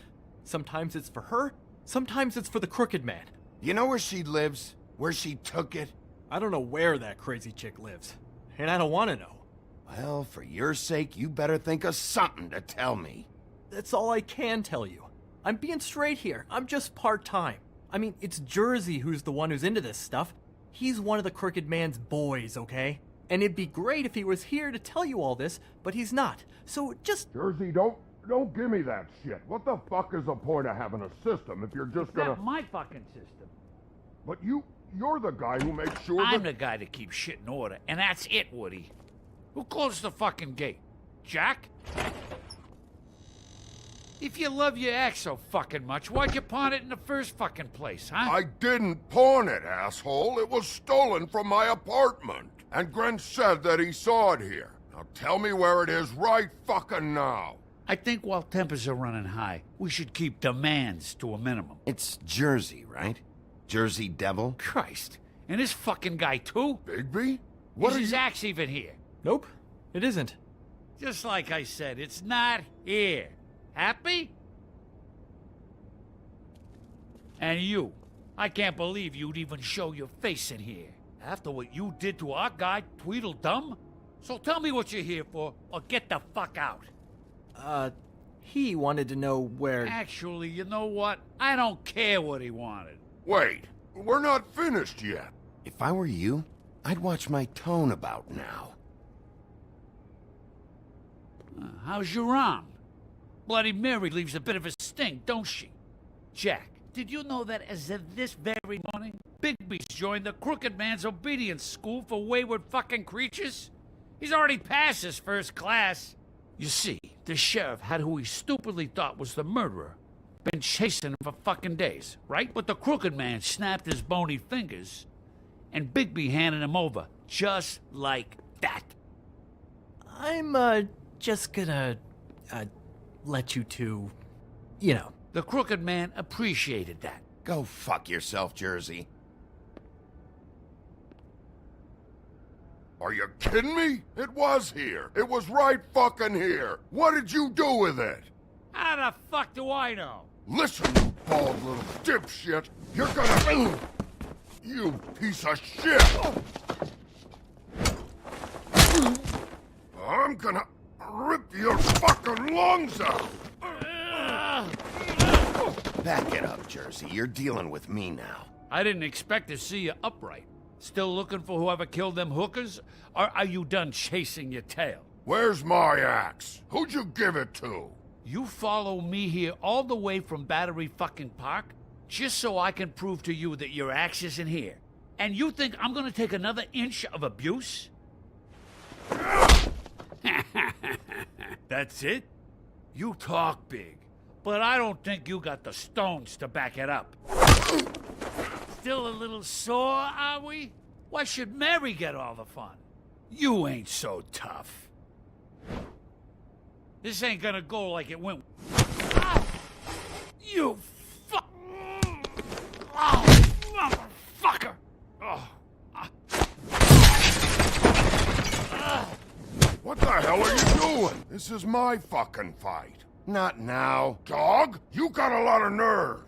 S14: Sometimes it's for her. Sometimes it's for the crooked man.
S2: You know where she lives? Where she took it?
S14: I don't know where that crazy chick lives. And I don't want to know.
S2: Well, for your sake, you better think of something to tell me.
S14: That's all I can tell you. I'm being straight here. I'm just part-time. I mean, it's Jersey who's the one who's into this stuff. He's one of the crooked man's boys, okay? And it'd be great if he was here to tell you all this, but he's not. So just...
S13: Jersey, don't give me that shit. What the fuck is the point of having a system if you're just gonna...
S15: It's not my fucking system.
S13: But you're the guy who makes sure
S15: I'm the guy that keeps shit in order, and that's it, Woody. Who closed the fucking gate? Jack? If you love your ex so fucking much, why'd you pawn it in the first fucking place, huh?
S13: I didn't pawn it, asshole. It was stolen from my apartment. And Gren said that he saw it here. Now tell me where it is right fucking now.
S15: I think while tempers are running high, we should keep demands to a minimum.
S1: It's Jersey, right? Jersey Devil?
S15: Christ. And this fucking guy, too?
S13: Bigby?
S15: Is his axe even here?
S14: Nope, it isn't.
S15: Just like I said, it's not here. Happy? And you. I can't believe you'd even show your face in here. After what you did to our guy, Tweedledum? So tell me what you're here for, or get the fuck out.
S14: He wanted to know where...
S15: Actually, you know what? I don't care what he wanted.
S13: Wait, we're not finished yet.
S1: If I were you, I'd watch my tone about now.
S15: How's your arm? Bloody Mary leaves a bit of a stink, don't she? Jack, did you know that as of this very morning, Bigby's joined the Crooked Man's Obedience School for Wayward Fucking Creatures? He's already passed his first class. You see, the sheriff had who he stupidly thought was the murderer. Been chasing him for fucking days, right? But the Crooked Man snapped his bony fingers, and Bigby handed him over, just like that.
S14: I'm, just gonna, let you two, you know.
S15: The Crooked Man appreciated that.
S1: Go fuck yourself, Jersey.
S13: Are you kidding me? It was here. It was right fucking here. What did you do with it?
S15: How the fuck do I know?
S13: Listen, you bald little dipshit. You're gonna... You piece of shit. I'm gonna rip your fucking lungs out.
S1: Back it up, Jersey. You're dealing with me now.
S15: I didn't expect to see you upright. Still looking for whoever killed them hookers? Or are you done chasing your tail?
S13: Where's my axe? Who'd you give it to?
S15: You follow me here all the way from Battery fucking Park just so I can prove to you that your axe isn't here. And you think I'm gonna take another inch of abuse? That's it? You talk big, but I don't think you got the stones to back it up. Still a little sore, are we? Why should Mary get all the fun? You ain't so tough. This ain't gonna go like it went. Ah! You fuck! Oh, motherfucker! Oh.
S13: What the hell are you doing? This is my fucking fight.
S1: Not now.
S13: Dog, you got a lot of nerve.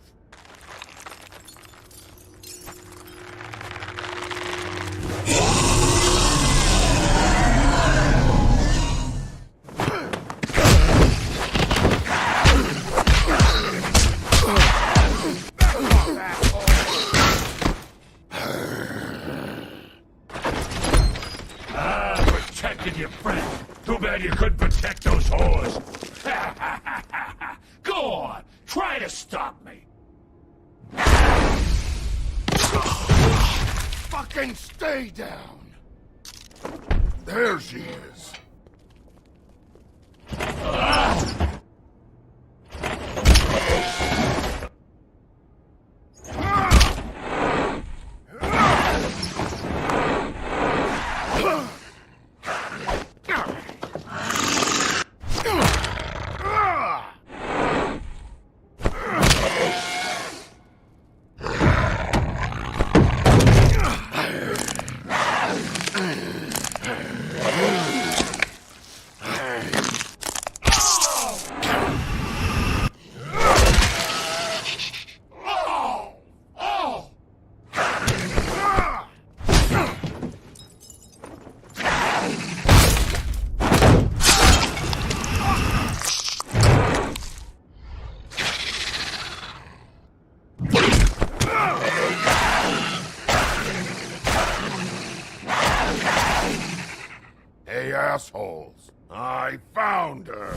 S15: Protected your friend. Too bad you couldn't protect those whores. Go on, try to stop me.
S13: Fucking stay down. There she is. Hey, assholes. I found her.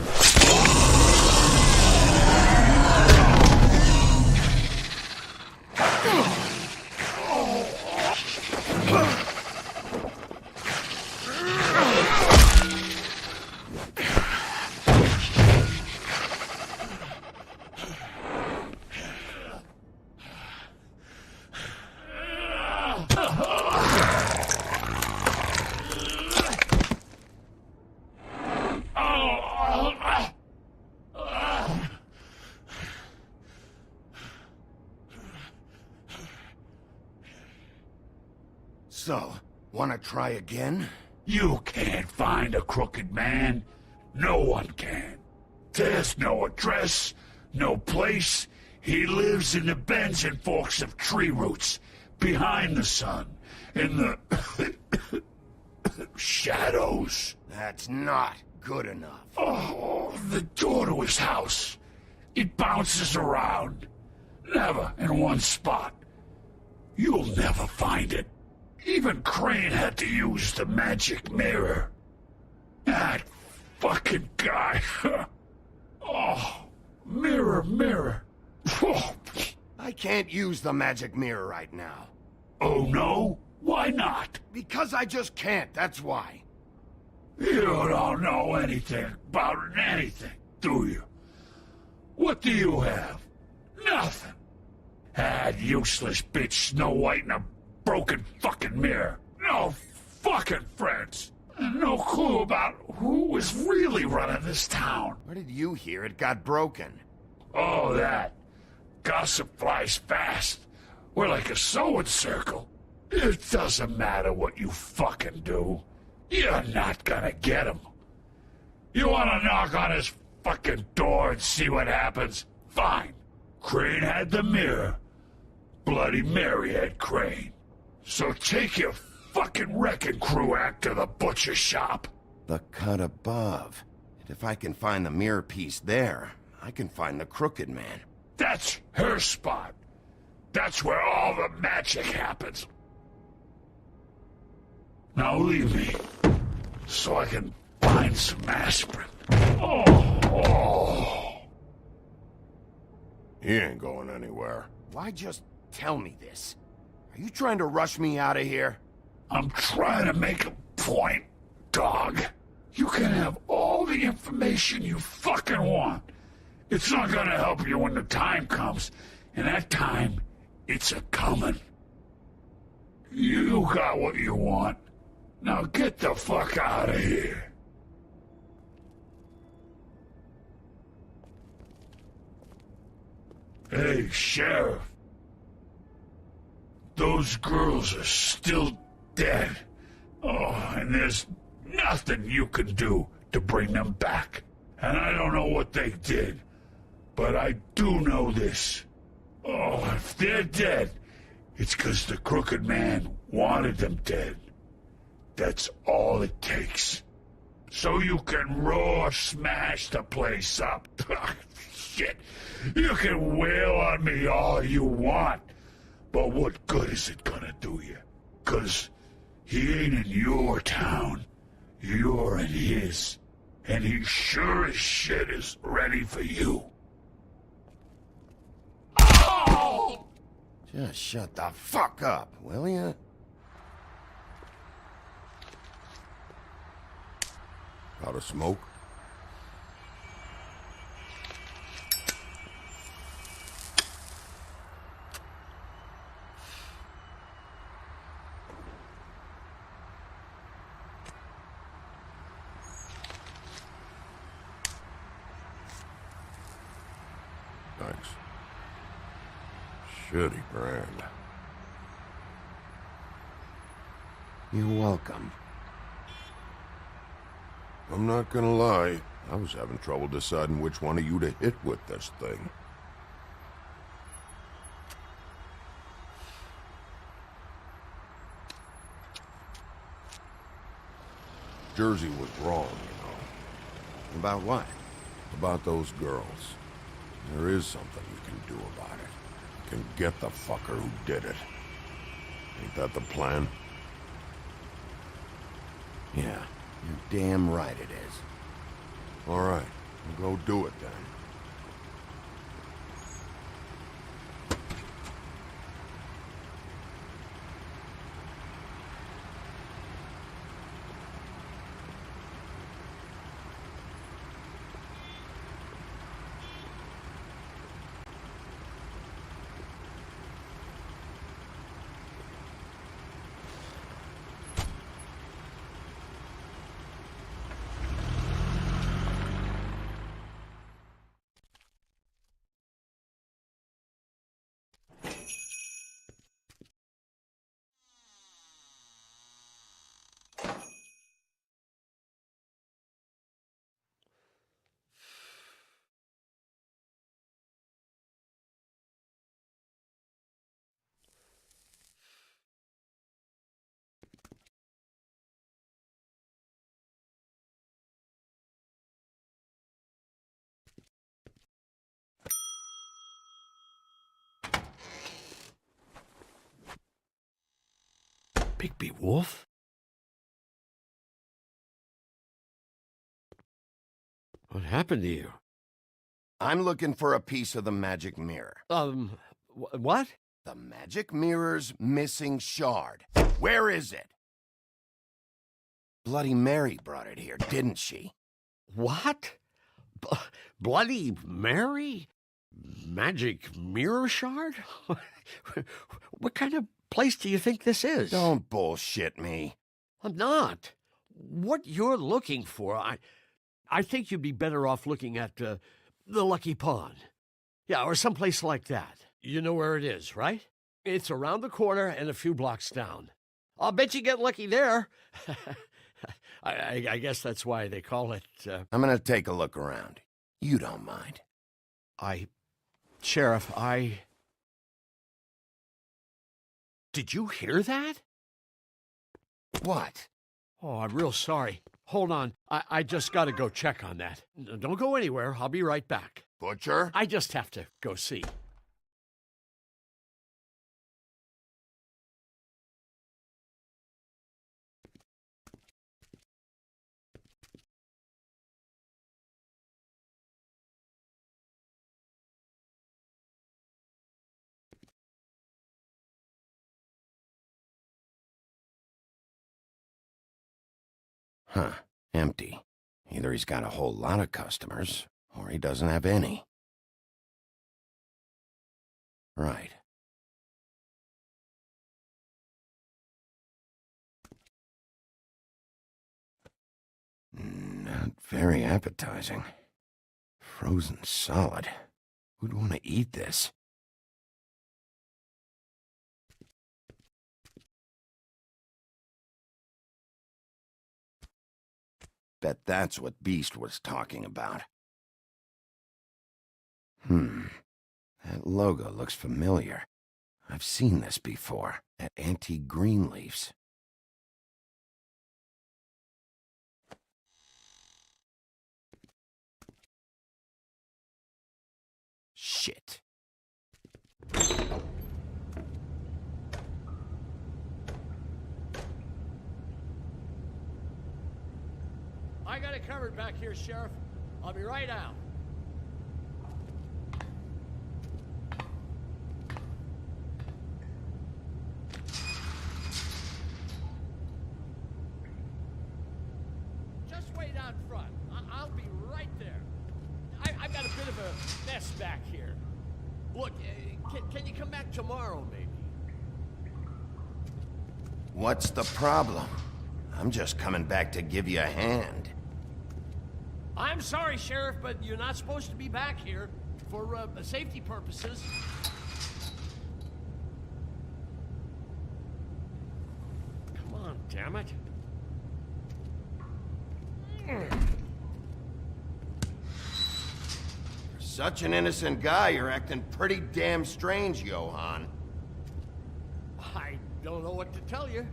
S2: Want to try again?
S15: You can't find a crooked man. No one can. There's no address, no place. He lives in the bends and forks of tree roots, behind the sun, in the shadows.
S2: That's not good enough.
S15: Oh, the door to his house. It bounces around. Never in one spot. You'll never find it. Even Crane had to use the magic mirror. That fucking guy. Oh, mirror, mirror. Oh.
S2: I can't use the magic mirror right now.
S15: Oh, no? Why not?
S2: Because I just can't, that's why.
S15: You don't know anything about anything, do you? What do you have? Nothing. That useless bitch Snow White and a broken fucking mirror. No fucking friends. And no clue about who was really running this town.
S2: Where did you hear it got broken?
S15: Oh, that. Gossip flies fast. We're like a sewing circle. It doesn't matter what you fucking do. You're not gonna get him. You wanna knock on his fucking door and see what happens? Fine. Crane had the mirror. Bloody Mary had Crane. So take your fucking wrecking crew act to the butcher shop.
S2: The cut above. And if I can find the mirror piece there, I can find the crooked man.
S15: That's her spot. That's where all the magic happens. Now leave me, so I can find some aspirin. Oh.
S2: He ain't going anywhere. Why just tell me this? Are you trying to rush me out of here?
S15: I'm trying to make a point, dog. You can have all the information you fucking want. It's not gonna help you when the time comes, and that time, it's a-comin'. You got what you want. Now get the fuck out of here. Hey, Sheriff. Those girls are still dead. Oh, and there's nothing you can do to bring them back. And I don't know what they did, but I do know this. Oh, if they're dead, it's 'cause the Crooked Man wanted them dead. That's all it takes. So you can raw smash the place up. Shit. You can wail on me all you want. But what good is it gonna do you? 'Cause he ain't in your town. You're in his. And he sure as shit is ready for you. Oh!
S2: Just shut the fuck up, will ya? Out of smoke? Thanks. Shitty brand. You're welcome. I'm not gonna lie, I was having trouble deciding which one of you to hit with this thing. Jersey was wrong, you know. About what? About those girls. There is something you can do about it. You can get the fucker who did it. Ain't that the plan? Yeah, you're damn right it is. All right, we'll go do it then.
S16: Bigby Wolf? What happened to you?
S2: I'm looking for a piece of the magic mirror.
S16: What?
S2: The magic mirror's missing shard. Where is it? Bloody Mary brought it here, didn't she?
S16: What? Bloody Mary? Magic mirror shard? What kind of place do you think this is?
S2: Don't bullshit me.
S16: I'm not. What you're looking for, I think you'd be better off looking at the Lucky Pond. Yeah, or someplace like that. You know where it is, right? It's around the corner and a few blocks down. I'll bet you get lucky there. I guess that's why they call it...
S2: I'm gonna take a look around. You don't mind.
S16: Sheriff, Did you hear that?
S2: What?
S16: Oh, I'm real sorry. Hold on. I just gotta go check on that. Don't go anywhere. I'll be right back.
S2: Butcher?
S16: I just have to go see.
S2: Huh. Empty. Either he's got a whole lot of customers, or he doesn't have any. Right. Not very appetizing. Frozen solid. Who'd want to eat this? Bet that's what Beast was talking about. That logo looks familiar. I've seen this before, at Antique Greenleaf's. Shit.
S16: I got it covered back here, Sheriff. I'll be right out. Just wait out front. I'll be right there. I've got a bit of a mess back here. Look, can you come back tomorrow, maybe?
S2: What's the problem? I'm just coming back to give you a hand.
S16: I'm sorry, Sheriff, but you're not supposed to be back here for safety purposes. Come on, damn it.
S2: You're such an innocent guy, you're acting pretty damn strange, Johann.
S16: I don't know what to tell you.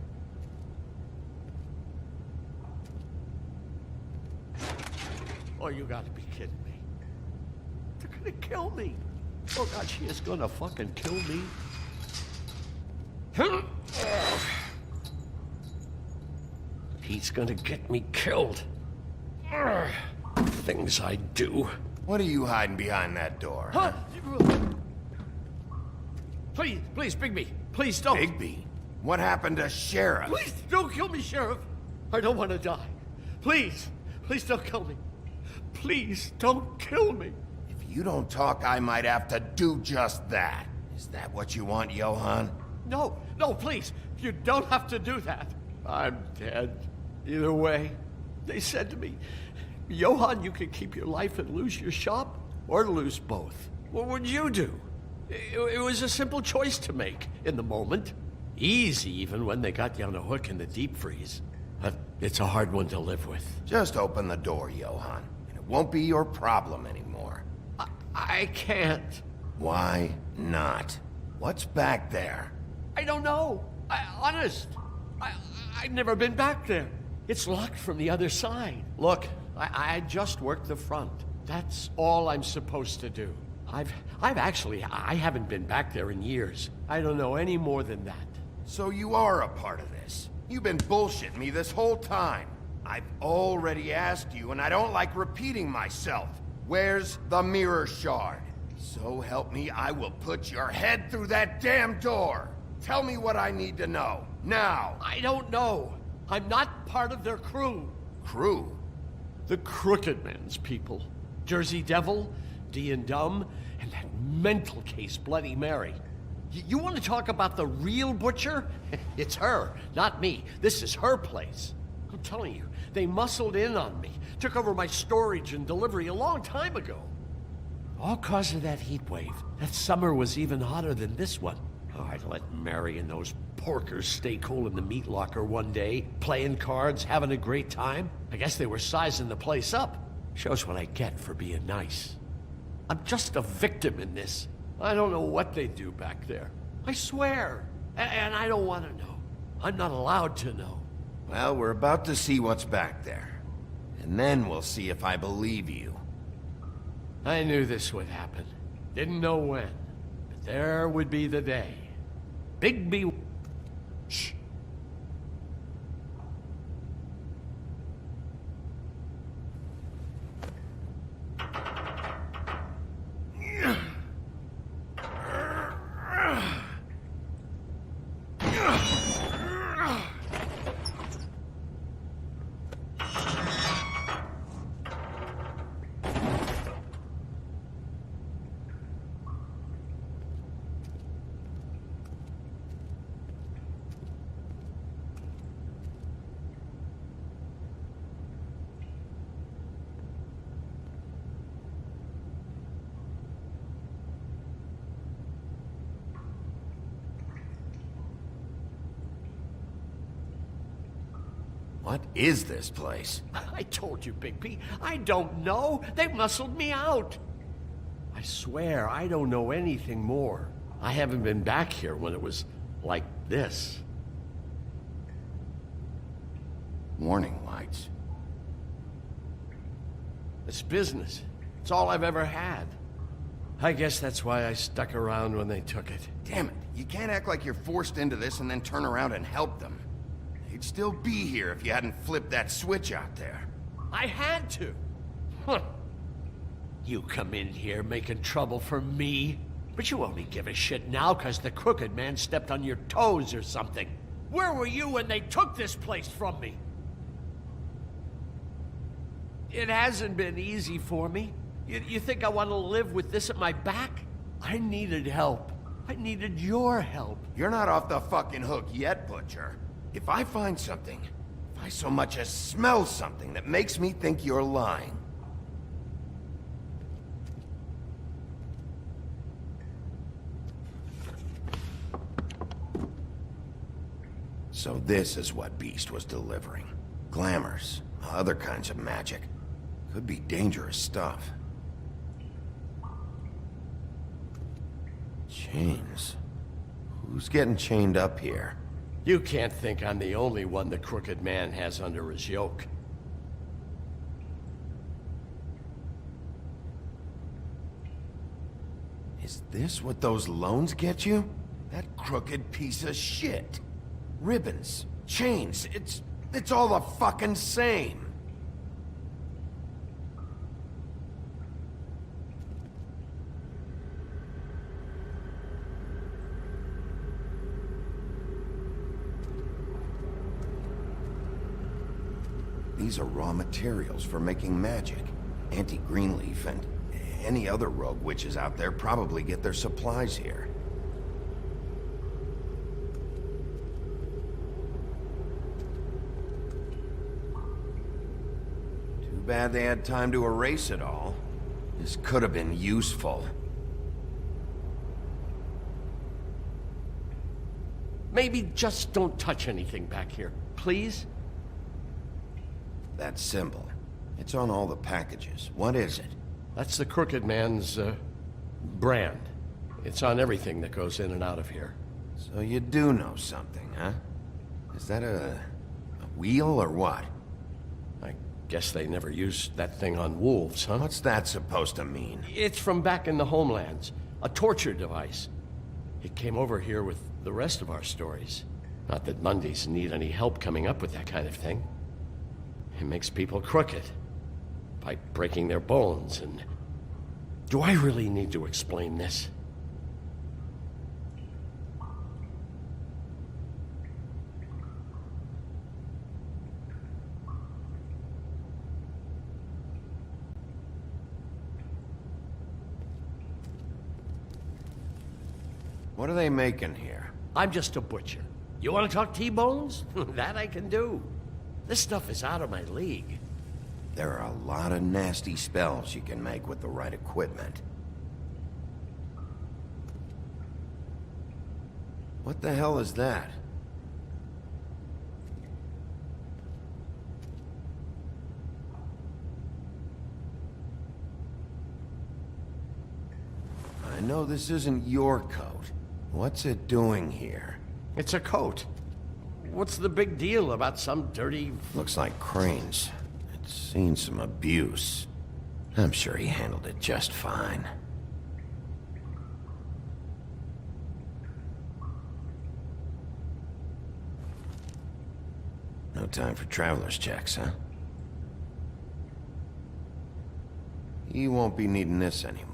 S16: Oh, you gotta be kidding me. They're gonna kill me. Oh, God, she is gonna fucking kill me. He's gonna get me killed. Things I do.
S2: What are you hiding behind that door?
S16: Huh? Please, Bigby. Please don't.
S2: Bigby? What happened to Sheriff?
S16: Please don't kill me, Sheriff. I don't want to die. Please don't kill me. Please don't kill me.
S2: If you don't talk, I might have to do just that. Is that what you want, Johann?
S16: No, please. You don't have to do that. I'm dead. Either way. They said to me, Johann, you can keep your life and lose your shop, or lose both. What would you do? It was a simple choice to make in the moment. Easy, even when they got you on a hook in the deep freeze. But it's a hard one to live with.
S2: Just open the door, Johann, and it won't be your problem anymore.
S16: I can't.
S2: Why not? What's back there?
S16: I don't know. Honest. I've never been back there. It's locked from the other side. Look, I just worked the front. That's all I'm supposed to do. I haven't been back there in years. I don't know any more than that.
S2: So you are a part of this. You've been bullshitting me this whole time. I've already asked you, and I don't like repeating myself. Where's the mirror shard? So help me, I will put your head through that damn door. Tell me what I need to know, now.
S16: I don't know. I'm not part of their crew.
S2: Crew?
S16: The Crooked Man's people. Jersey Devil, D and Dumb, and that mental case, Bloody Mary. You want to talk about the real butcher? It's her, not me. This is her place. I'm telling you, they muscled in on me, took over my storage and delivery a long time ago. All cause of that heat wave. That summer was even hotter than this one. Oh, I'd let Mary and those porkers stay cool in the meat locker one day, playing cards, having a great time. I guess they were sizing the place up. Shows what I get for being nice. I'm just a victim in this. I don't know what they do back there. I swear. And I don't want to know. I'm not allowed to know.
S2: Well, we're about to see what's back there. And then we'll see if I believe you.
S16: I knew this would happen. Didn't know when. But there would be the day. Bigby... Shh.
S2: What is this place?
S16: I told you, Bigby. I don't know. They muscled me out. I swear, I don't know anything more. I haven't been back here when it was like this.
S2: Warning lights.
S16: It's business. It's all I've ever had. I guess that's why I stuck around when they took it.
S2: Damn it. You can't act like you're forced into this and then turn around and help them. They'd still be here if you hadn't flipped that switch out there.
S16: I had to. Huh. You come in here making trouble for me, but you only give a shit now because the Crooked Man stepped on your toes or something. Where were you when they took this place from me? It hasn't been easy for me. You think I want to live with this at my back? I needed help. I needed your help.
S2: You're not off the fucking hook yet, Butcher. If I find something, if I so much as smell something that makes me think you're lying... So this is what Beast was delivering. Glamours, other kinds of magic. Could be dangerous stuff. Chains. Who's getting chained up here?
S16: You can't think I'm the only one the Crooked Man has under his yoke.
S2: Is this what those loans get you? That crooked piece of shit. Ribbons, chains, it's all the fucking same. These are raw materials for making magic. Auntie Greenleaf and any other rogue witches out there probably get their supplies here. Too bad they had time to erase it all. This could have been useful.
S16: Maybe just don't touch anything back here, please?
S2: That symbol. It's on all the packages. What is it?
S16: That's the Crooked Man's, brand. It's on everything that goes in and out of here.
S2: So you do know something, huh? Is that a wheel or what?
S16: I guess they never used that thing on wolves, huh?
S2: What's that supposed to mean?
S16: It's from back in the homelands. A torture device. It came over here with the rest of our stories. Not that Mondays need any help coming up with that kind of thing. It makes people crooked by breaking their bones, and... Do I really need to explain this?
S1: What are they making here?
S16: I'm just a butcher. You want to talk T-bones? That I can do. This stuff is out of my league.
S1: There are a lot of nasty spells you can make with the right equipment. What the hell is that? I know this isn't your coat. What's it doing here?
S16: It's a coat. What's the big deal about some dirty...
S1: Looks like Crane's. It's seen some abuse. I'm sure he handled it just fine. No time for traveler's checks, huh? He won't be needing this anymore.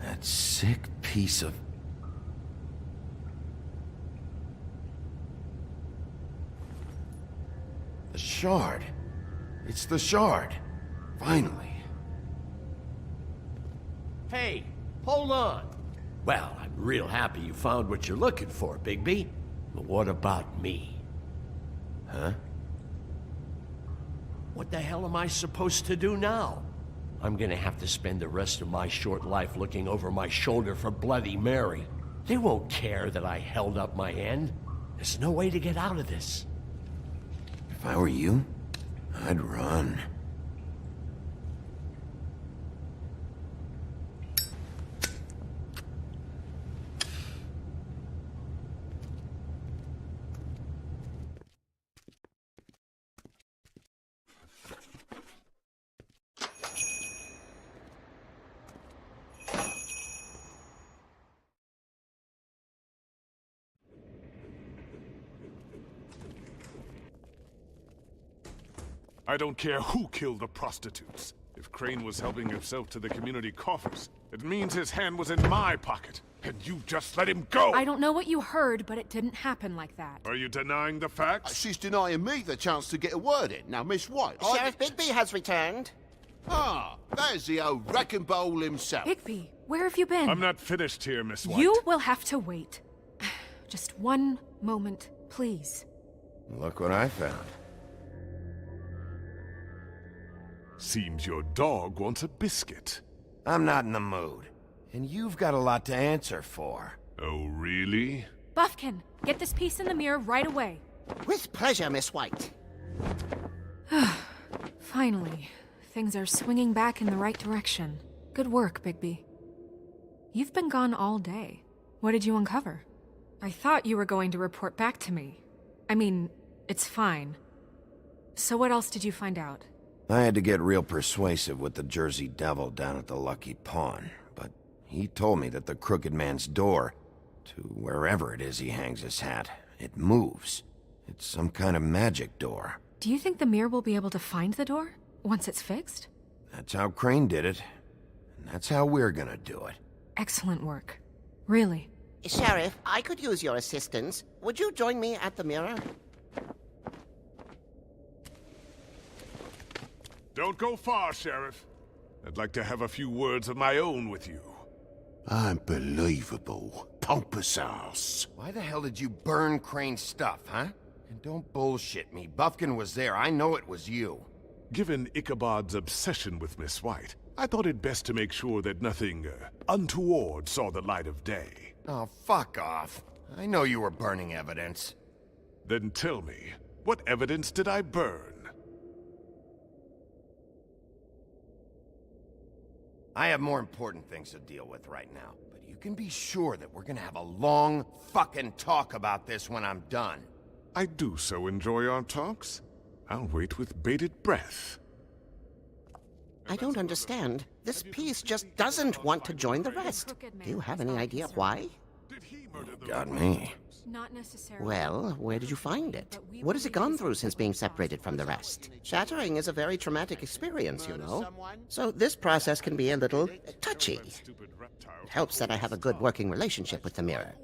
S1: That sick piece of... The shard. It's the shard. Finally.
S16: Hey, hold on. Well, I'm real happy you found what you're looking for, Bigby. But what about me?
S1: Huh?
S16: What the hell am I supposed to do now? I'm gonna have to spend the rest of my short life looking over my shoulder for Bloody Mary. They won't care that I held up my end. There's no way to get out of this.
S1: If I were you, I'd run.
S13: I don't care who killed the prostitutes. If Crane was helping himself to the community coffers, it means his hand was in my pocket, and you just let him go!
S7: I don't know what you heard, but it didn't happen like that.
S13: Are you denying the facts?
S17: She's denying me the chance to get a word in. Now, Miss White...
S18: Sheriff Bigby has returned.
S17: Ah, there's the old wrecking bowl himself.
S7: Bigby, where have you been?
S13: I'm not finished here, Miss White.
S7: You will have to wait. Just one moment, please.
S1: Look what I found.
S13: Seems your dog wants a biscuit.
S1: I'm not in the mood. And you've got a lot to answer for.
S13: Oh, really?
S7: Buffkin, get this piece in the mirror right away.
S18: With pleasure, Miss White.
S7: Finally, things are swinging back in the right direction. Good work, Bigby. You've been gone all day. What did you uncover? I thought you were going to report back to me. I mean, it's fine. So what else did you find out?
S1: I had to get real persuasive with the Jersey Devil down at the Lucky Pawn, but he told me that the Crooked Man's door, to wherever it is he hangs his hat, it moves. It's some kind of magic door.
S7: Do you think the mirror will be able to find the door, once it's fixed?
S1: That's how Crane did it, and that's how we're gonna do it.
S7: Excellent work. Really.
S18: Sheriff, I could use your assistance. Would you join me at the mirror?
S13: Don't go far, Sheriff. I'd like to have a few words of my own with you.
S17: Unbelievable. Pompous ass.
S1: Why the hell did you burn Crane's stuff, huh? And don't bullshit me. Buffkin was there. I know it was you.
S13: Given Ichabod's obsession with Miss White, I thought it best to make sure that nothing untoward saw the light of day.
S1: Oh, fuck off. I know you were burning evidence.
S13: Then tell me, what evidence did I burn?
S1: I have more important things to deal with right now, but you can be sure that we're gonna have a long fucking talk about this when I'm done.
S13: I do so enjoy our talks. I'll wait with bated breath.
S18: I don't understand. This piece just doesn't want to join the rest. Do you have any idea why?
S1: Got me.
S7: Not necessarily.
S18: Well, where did you find it? What has it gone through since being separated from the rest? Shattering is a very traumatic experience, you know. So this process can be a little touchy. It helps that I have a good working relationship with the mirror.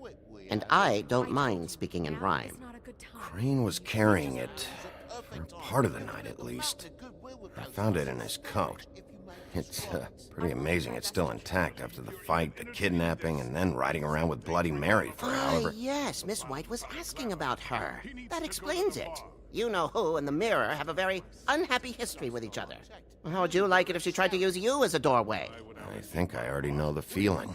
S18: And I don't mind speaking in rhyme.
S1: Crane was carrying it, for part of the night at least. I found it in his coat. It's pretty amazing it's still intact after the fight, the kidnapping, and then riding around with Bloody Mary for however...
S18: Yes, Miss White was asking about her. That explains it. You know who and the mirror have a very unhappy history with each other. How would you like it if she tried to use you as a doorway?
S1: I think I already know the feeling.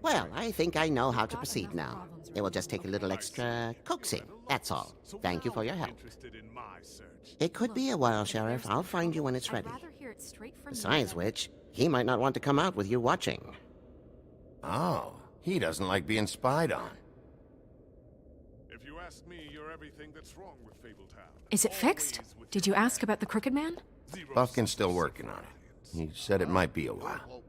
S18: Well, I think I know how to proceed now. It will just take a little extra coaxing, that's all. Thank you for your help. It could be a while, Sheriff. I'll find you when it's ready. Besides which, he might not want to come out with you watching.
S1: Oh, he doesn't like being spied on.
S13: If you ask me, you're everything that's wrong with Fabletown.
S7: Is it fixed? Did you ask about the Crooked Man?
S1: Buffkin's still working on it. He said it might be a while.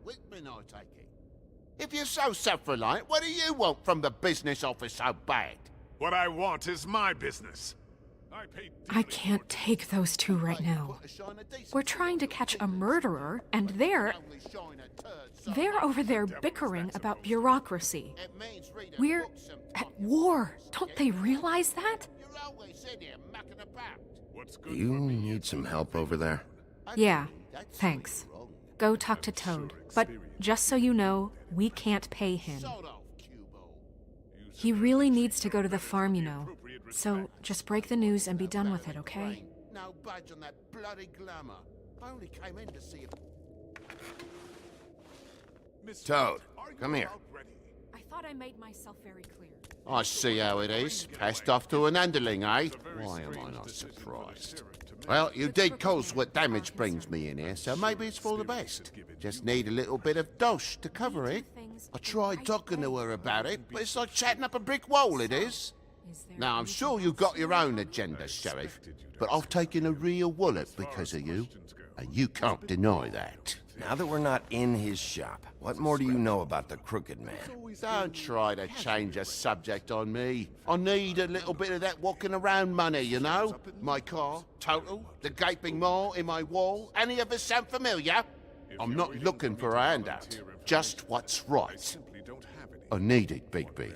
S17: If you're so self-reliant, what do you want from the business office so bad?
S13: What I want is my business.
S7: I can't take those two right now. We're trying to catch a murderer, and they're over there bickering about bureaucracy. We're at war. Don't they realize that?
S1: Do you need some help over there?
S7: Yeah, thanks. Go talk to Toad. But just so you know, we can't pay him. He really needs to go to the farm, you know. So just break the news and be done with it, okay?
S17: No budge on that bloody glamour. I only came in to see if...
S1: Toad, come here.
S7: I thought I made myself very clear.
S17: I see how it is. Passed off to an underling, eh? Why am I not surprised? Well, you did cause what damage brings me in here, so maybe it's for the best. Just need a little bit of dosh to cover it. I tried talking to her about it, but it's like chatting up a brick wall, it is. Now, I'm sure you've got your own agenda, Sheriff, but I've taken a real wallet because of you, and you can't deny that.
S1: Now that we're not in his shop, what more do you know about the Crooked Man?
S17: Don't try to change a subject on me. I need a little bit of that walking around money, you know? My car, total, the gaping maw in my wall. Any of us sound familiar? I'm not looking for a handout, just what's right. I need it, Bigby.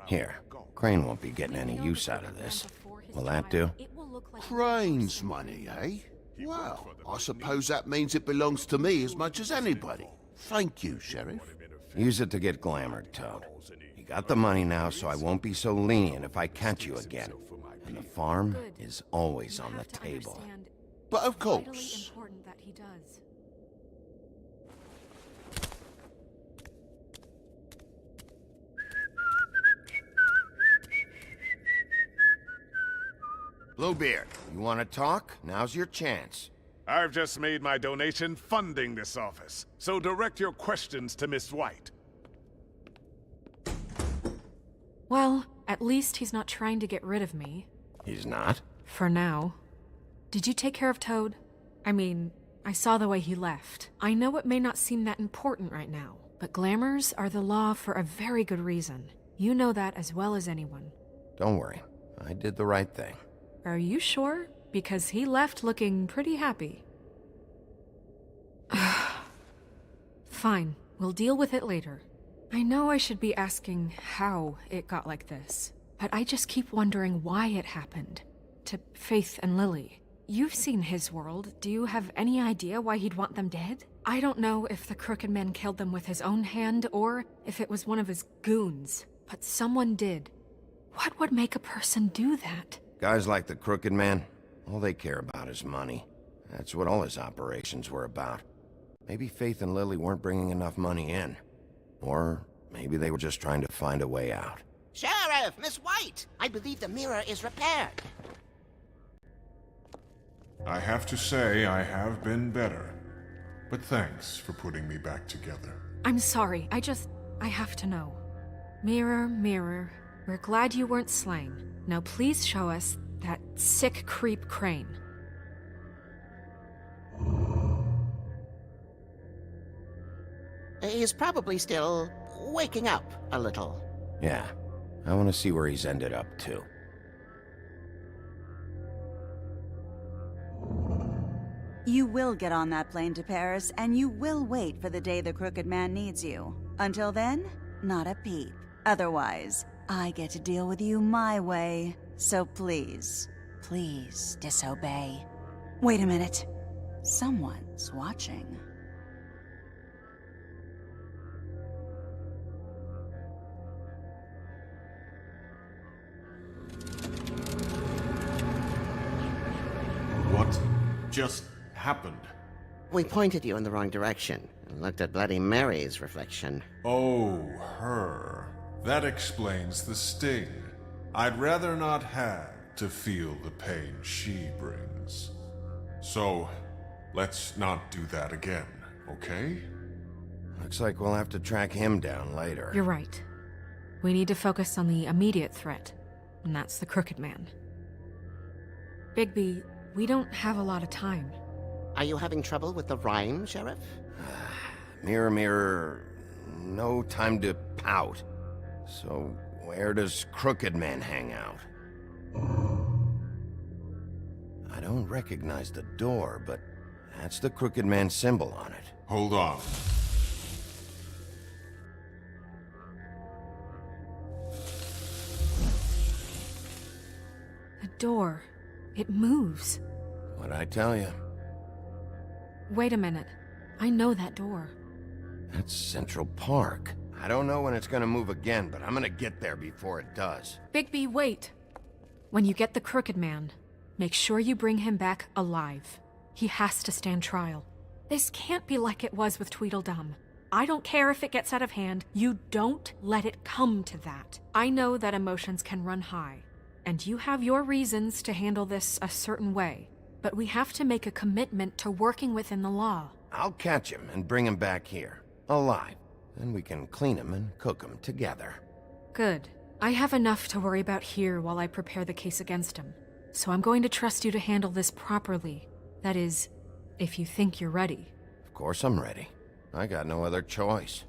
S1: Here, Crane won't be getting any use out of this. Will that do?
S17: Crane's money, eh? Well, I suppose that means it belongs to me as much as anybody. Thank you, Sheriff.
S1: Use it to get glamored, Toad. You got the money now, so I won't be so lenient if I catch you again. And the farm is always on the table.
S17: But of course.
S7: Important that he does.
S1: Bluebeard, you want to talk? Now's your chance.
S13: I've just made my donation funding this office, so direct your questions to Miss White.
S7: Well, at least he's not trying to get rid of me.
S1: He's not?
S7: For now. Did you take care of Toad? I mean, I saw the way he left. I know it may not seem that important right now, but glamours are the law for a very good reason. You know that as well as anyone.
S1: Don't worry. I did the right thing.
S7: Are you sure? Because he left looking pretty happy. Fine, we'll deal with it later. I know I should be asking how it got like this, but I just keep wondering why it happened. To Faith and Lily. You've seen his world. Do you have any idea why he'd want them dead? I don't know if the Crooked Man killed them with his own hand or if it was one of his goons, but someone did. What would make a person do that?
S1: Guys like the Crooked Man, all they care about is money. That's what all his operations were about. Maybe Faith and Lily weren't bringing enough money in. Or maybe they were just trying to find a way out.
S18: Sheriff, Miss White! I believe the mirror is repaired.
S13: I have to say I have been better. But thanks for putting me back together.
S7: I'm sorry, I have to know. Mirror, mirror, we're glad you weren't slain. Now please show us that sick creep Crane.
S18: He's probably still waking up a little.
S1: Yeah, I want to see where he's ended up, too.
S19: You will get on that plane to Paris, and you will wait for the day the Crooked Man needs you. Until then, not a peep. Otherwise, I get to deal with you my way. So please, please disobey. Wait a minute. Someone's watching.
S6: What just happened?
S18: We pointed you in the wrong direction and looked at Bloody Mary's reflection.
S20: Oh, her. That explains the sting. I'd rather not have to feel the pain she brings. So, let's not do that again, okay?
S1: Looks like we'll have to track him down later.
S7: You're right. We need to focus on the immediate threat, and that's the Crooked Man. Bigby, we don't have a lot of time.
S18: Are you having trouble with the rhyme, Sheriff?
S1: Mirror, mirror, no time to pout. So, where does Crooked Man hang out? I don't recognize the door, but that's the Crooked Man symbol on it.
S20: Hold on.
S7: The door. It moves.
S1: What'd I tell you?
S7: Wait a minute. I know that door.
S1: That's Central Park. I don't know when it's gonna move again, but I'm gonna get there before it does.
S7: Bigby, wait. When you get the Crooked Man, make sure you bring him back alive. He has to stand trial. This can't be like it was with Tweedledum. I don't care if it gets out of hand. You don't let it come to that. I know that emotions can run high, and you have your reasons to handle this a certain way. But we have to make a commitment to working within the law.
S1: I'll catch him and bring him back here, alive. Then we can clean him and cook him together.
S7: Good. I have enough to worry about here while I prepare the case against him. So I'm going to trust you to handle this properly. That is, if you think you're ready.
S1: Of course I'm ready. I got no other choice.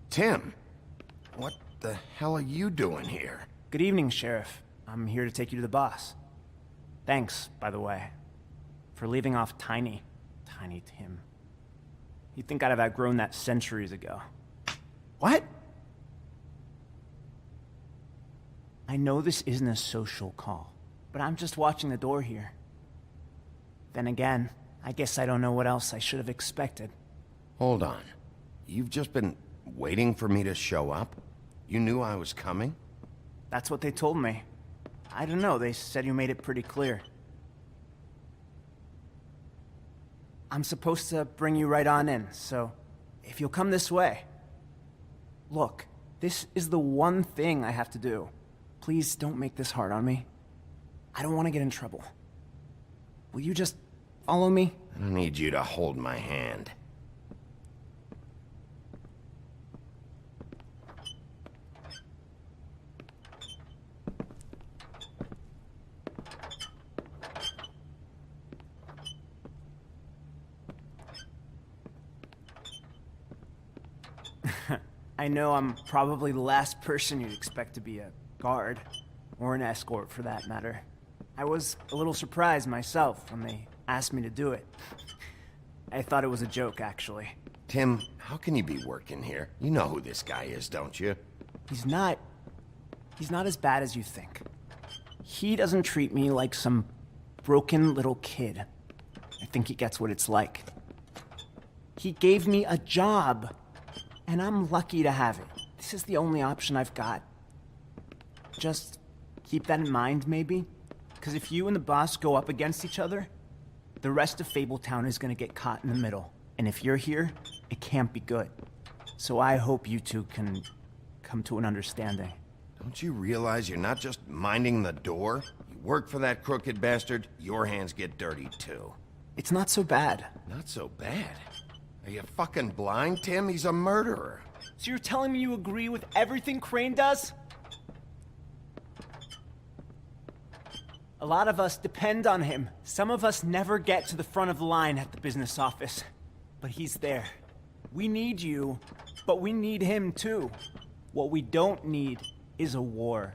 S1: Tim, what the hell are you doing here?
S21: Good evening, Sheriff. I'm here to take you to the boss. Thanks, by the way, for leaving off Tiny. Tiny Tim. You'd think I'd have outgrown that centuries ago. What? I know this isn't a social call, but I'm just watching the door here. Then again, I guess I don't know what else I should have expected.
S1: Hold on. You've just been waiting for me to show up? You knew I was coming?
S21: That's what they told me. I don't know, they said you made it pretty clear. I'm supposed to bring you right on in, so if you'll come this way. Look, this is the one thing I have to do. Please don't make this hard on me. I don't want to get in trouble. Will you just follow me?
S1: I don't need you to hold my hand.
S21: I know I'm probably the last person you'd expect to be a guard, or an escort for that matter. I was a little surprised myself when they asked me to do it. I thought it was a joke, actually.
S1: Tim, how can you be working here? You know who this guy is, don't you?
S21: He's not He's not as bad as you think. He doesn't treat me like some broken little kid. I think he gets what it's like. He gave me a job, and I'm lucky to have it. This is the only option I've got. Just keep that in mind, maybe? Because if you and the boss go up against each other, the rest of Fabletown is gonna get caught in the middle. And if you're here, it can't be good. So I hope you two can come to an understanding.
S2: Don't you realize you're not just minding the door? You work for that crooked bastard, your hands get dirty too.
S21: It's not so bad.
S2: Not so bad? Are you fucking blind, Tim? He's a murderer.
S21: So you're telling me you agree with everything Crane does? A lot of us depend on him. Some of us never get to the front of the line at the business office. But he's there. We need you, but we need him too. What we don't need is a war.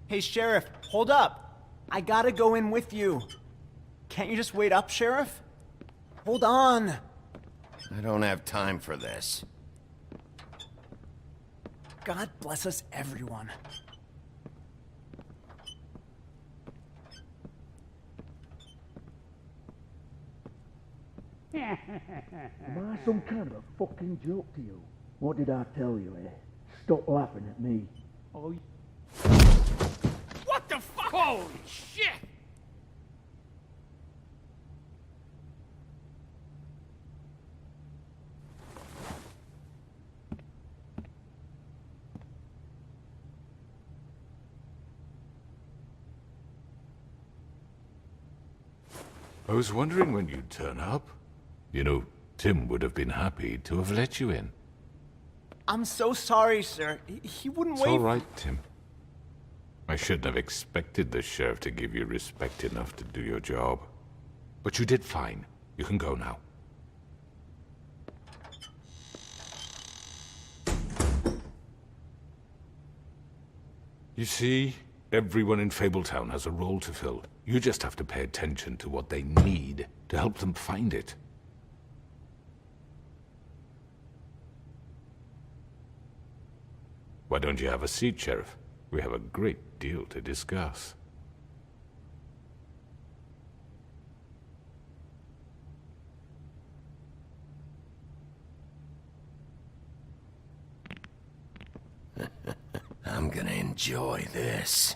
S21: Hey, Sheriff, hold up. I gotta go in with you. Can't you just wait up, Sheriff? Hold on.
S2: I don't have time for this.
S21: God bless us, everyone.
S8: Am I some kind of a fucking joke to you? What did I tell you, eh? Stop laughing at me. Oh,
S15: What the fuck? Holy shit!
S22: I was wondering when you'd turn up. You know, Tim would have been happy to have let you in.
S21: I'm so sorry, sir. He wouldn't
S22: It's
S21: wait.
S22: all right, Tim. I shouldn't have expected the sheriff to give you respect enough to do your job. But you did fine. You can go now. You see, everyone in Fabletown has a role to fill. You just have to pay attention to what they need to help them find it. Why don't you have a seat, Sheriff? We have a great deal to discuss.
S2: I'm gonna enjoy this.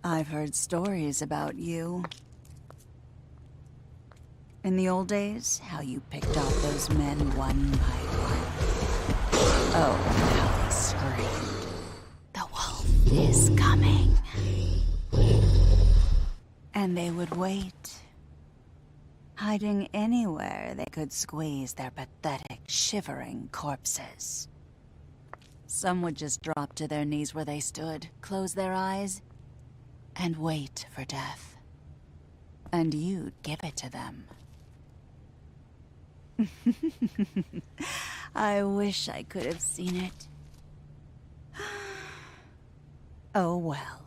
S19: I've heard stories about you. In the old days, how you picked off those men one by one. Oh, how they screamed. The wolf is coming. And they would wait, hiding anywhere they could squeeze their pathetic, shivering corpses. Some would just drop to their knees where they stood, close their eyes, and wait for death. And you'd give it to them. I wish I could have seen it. Oh well.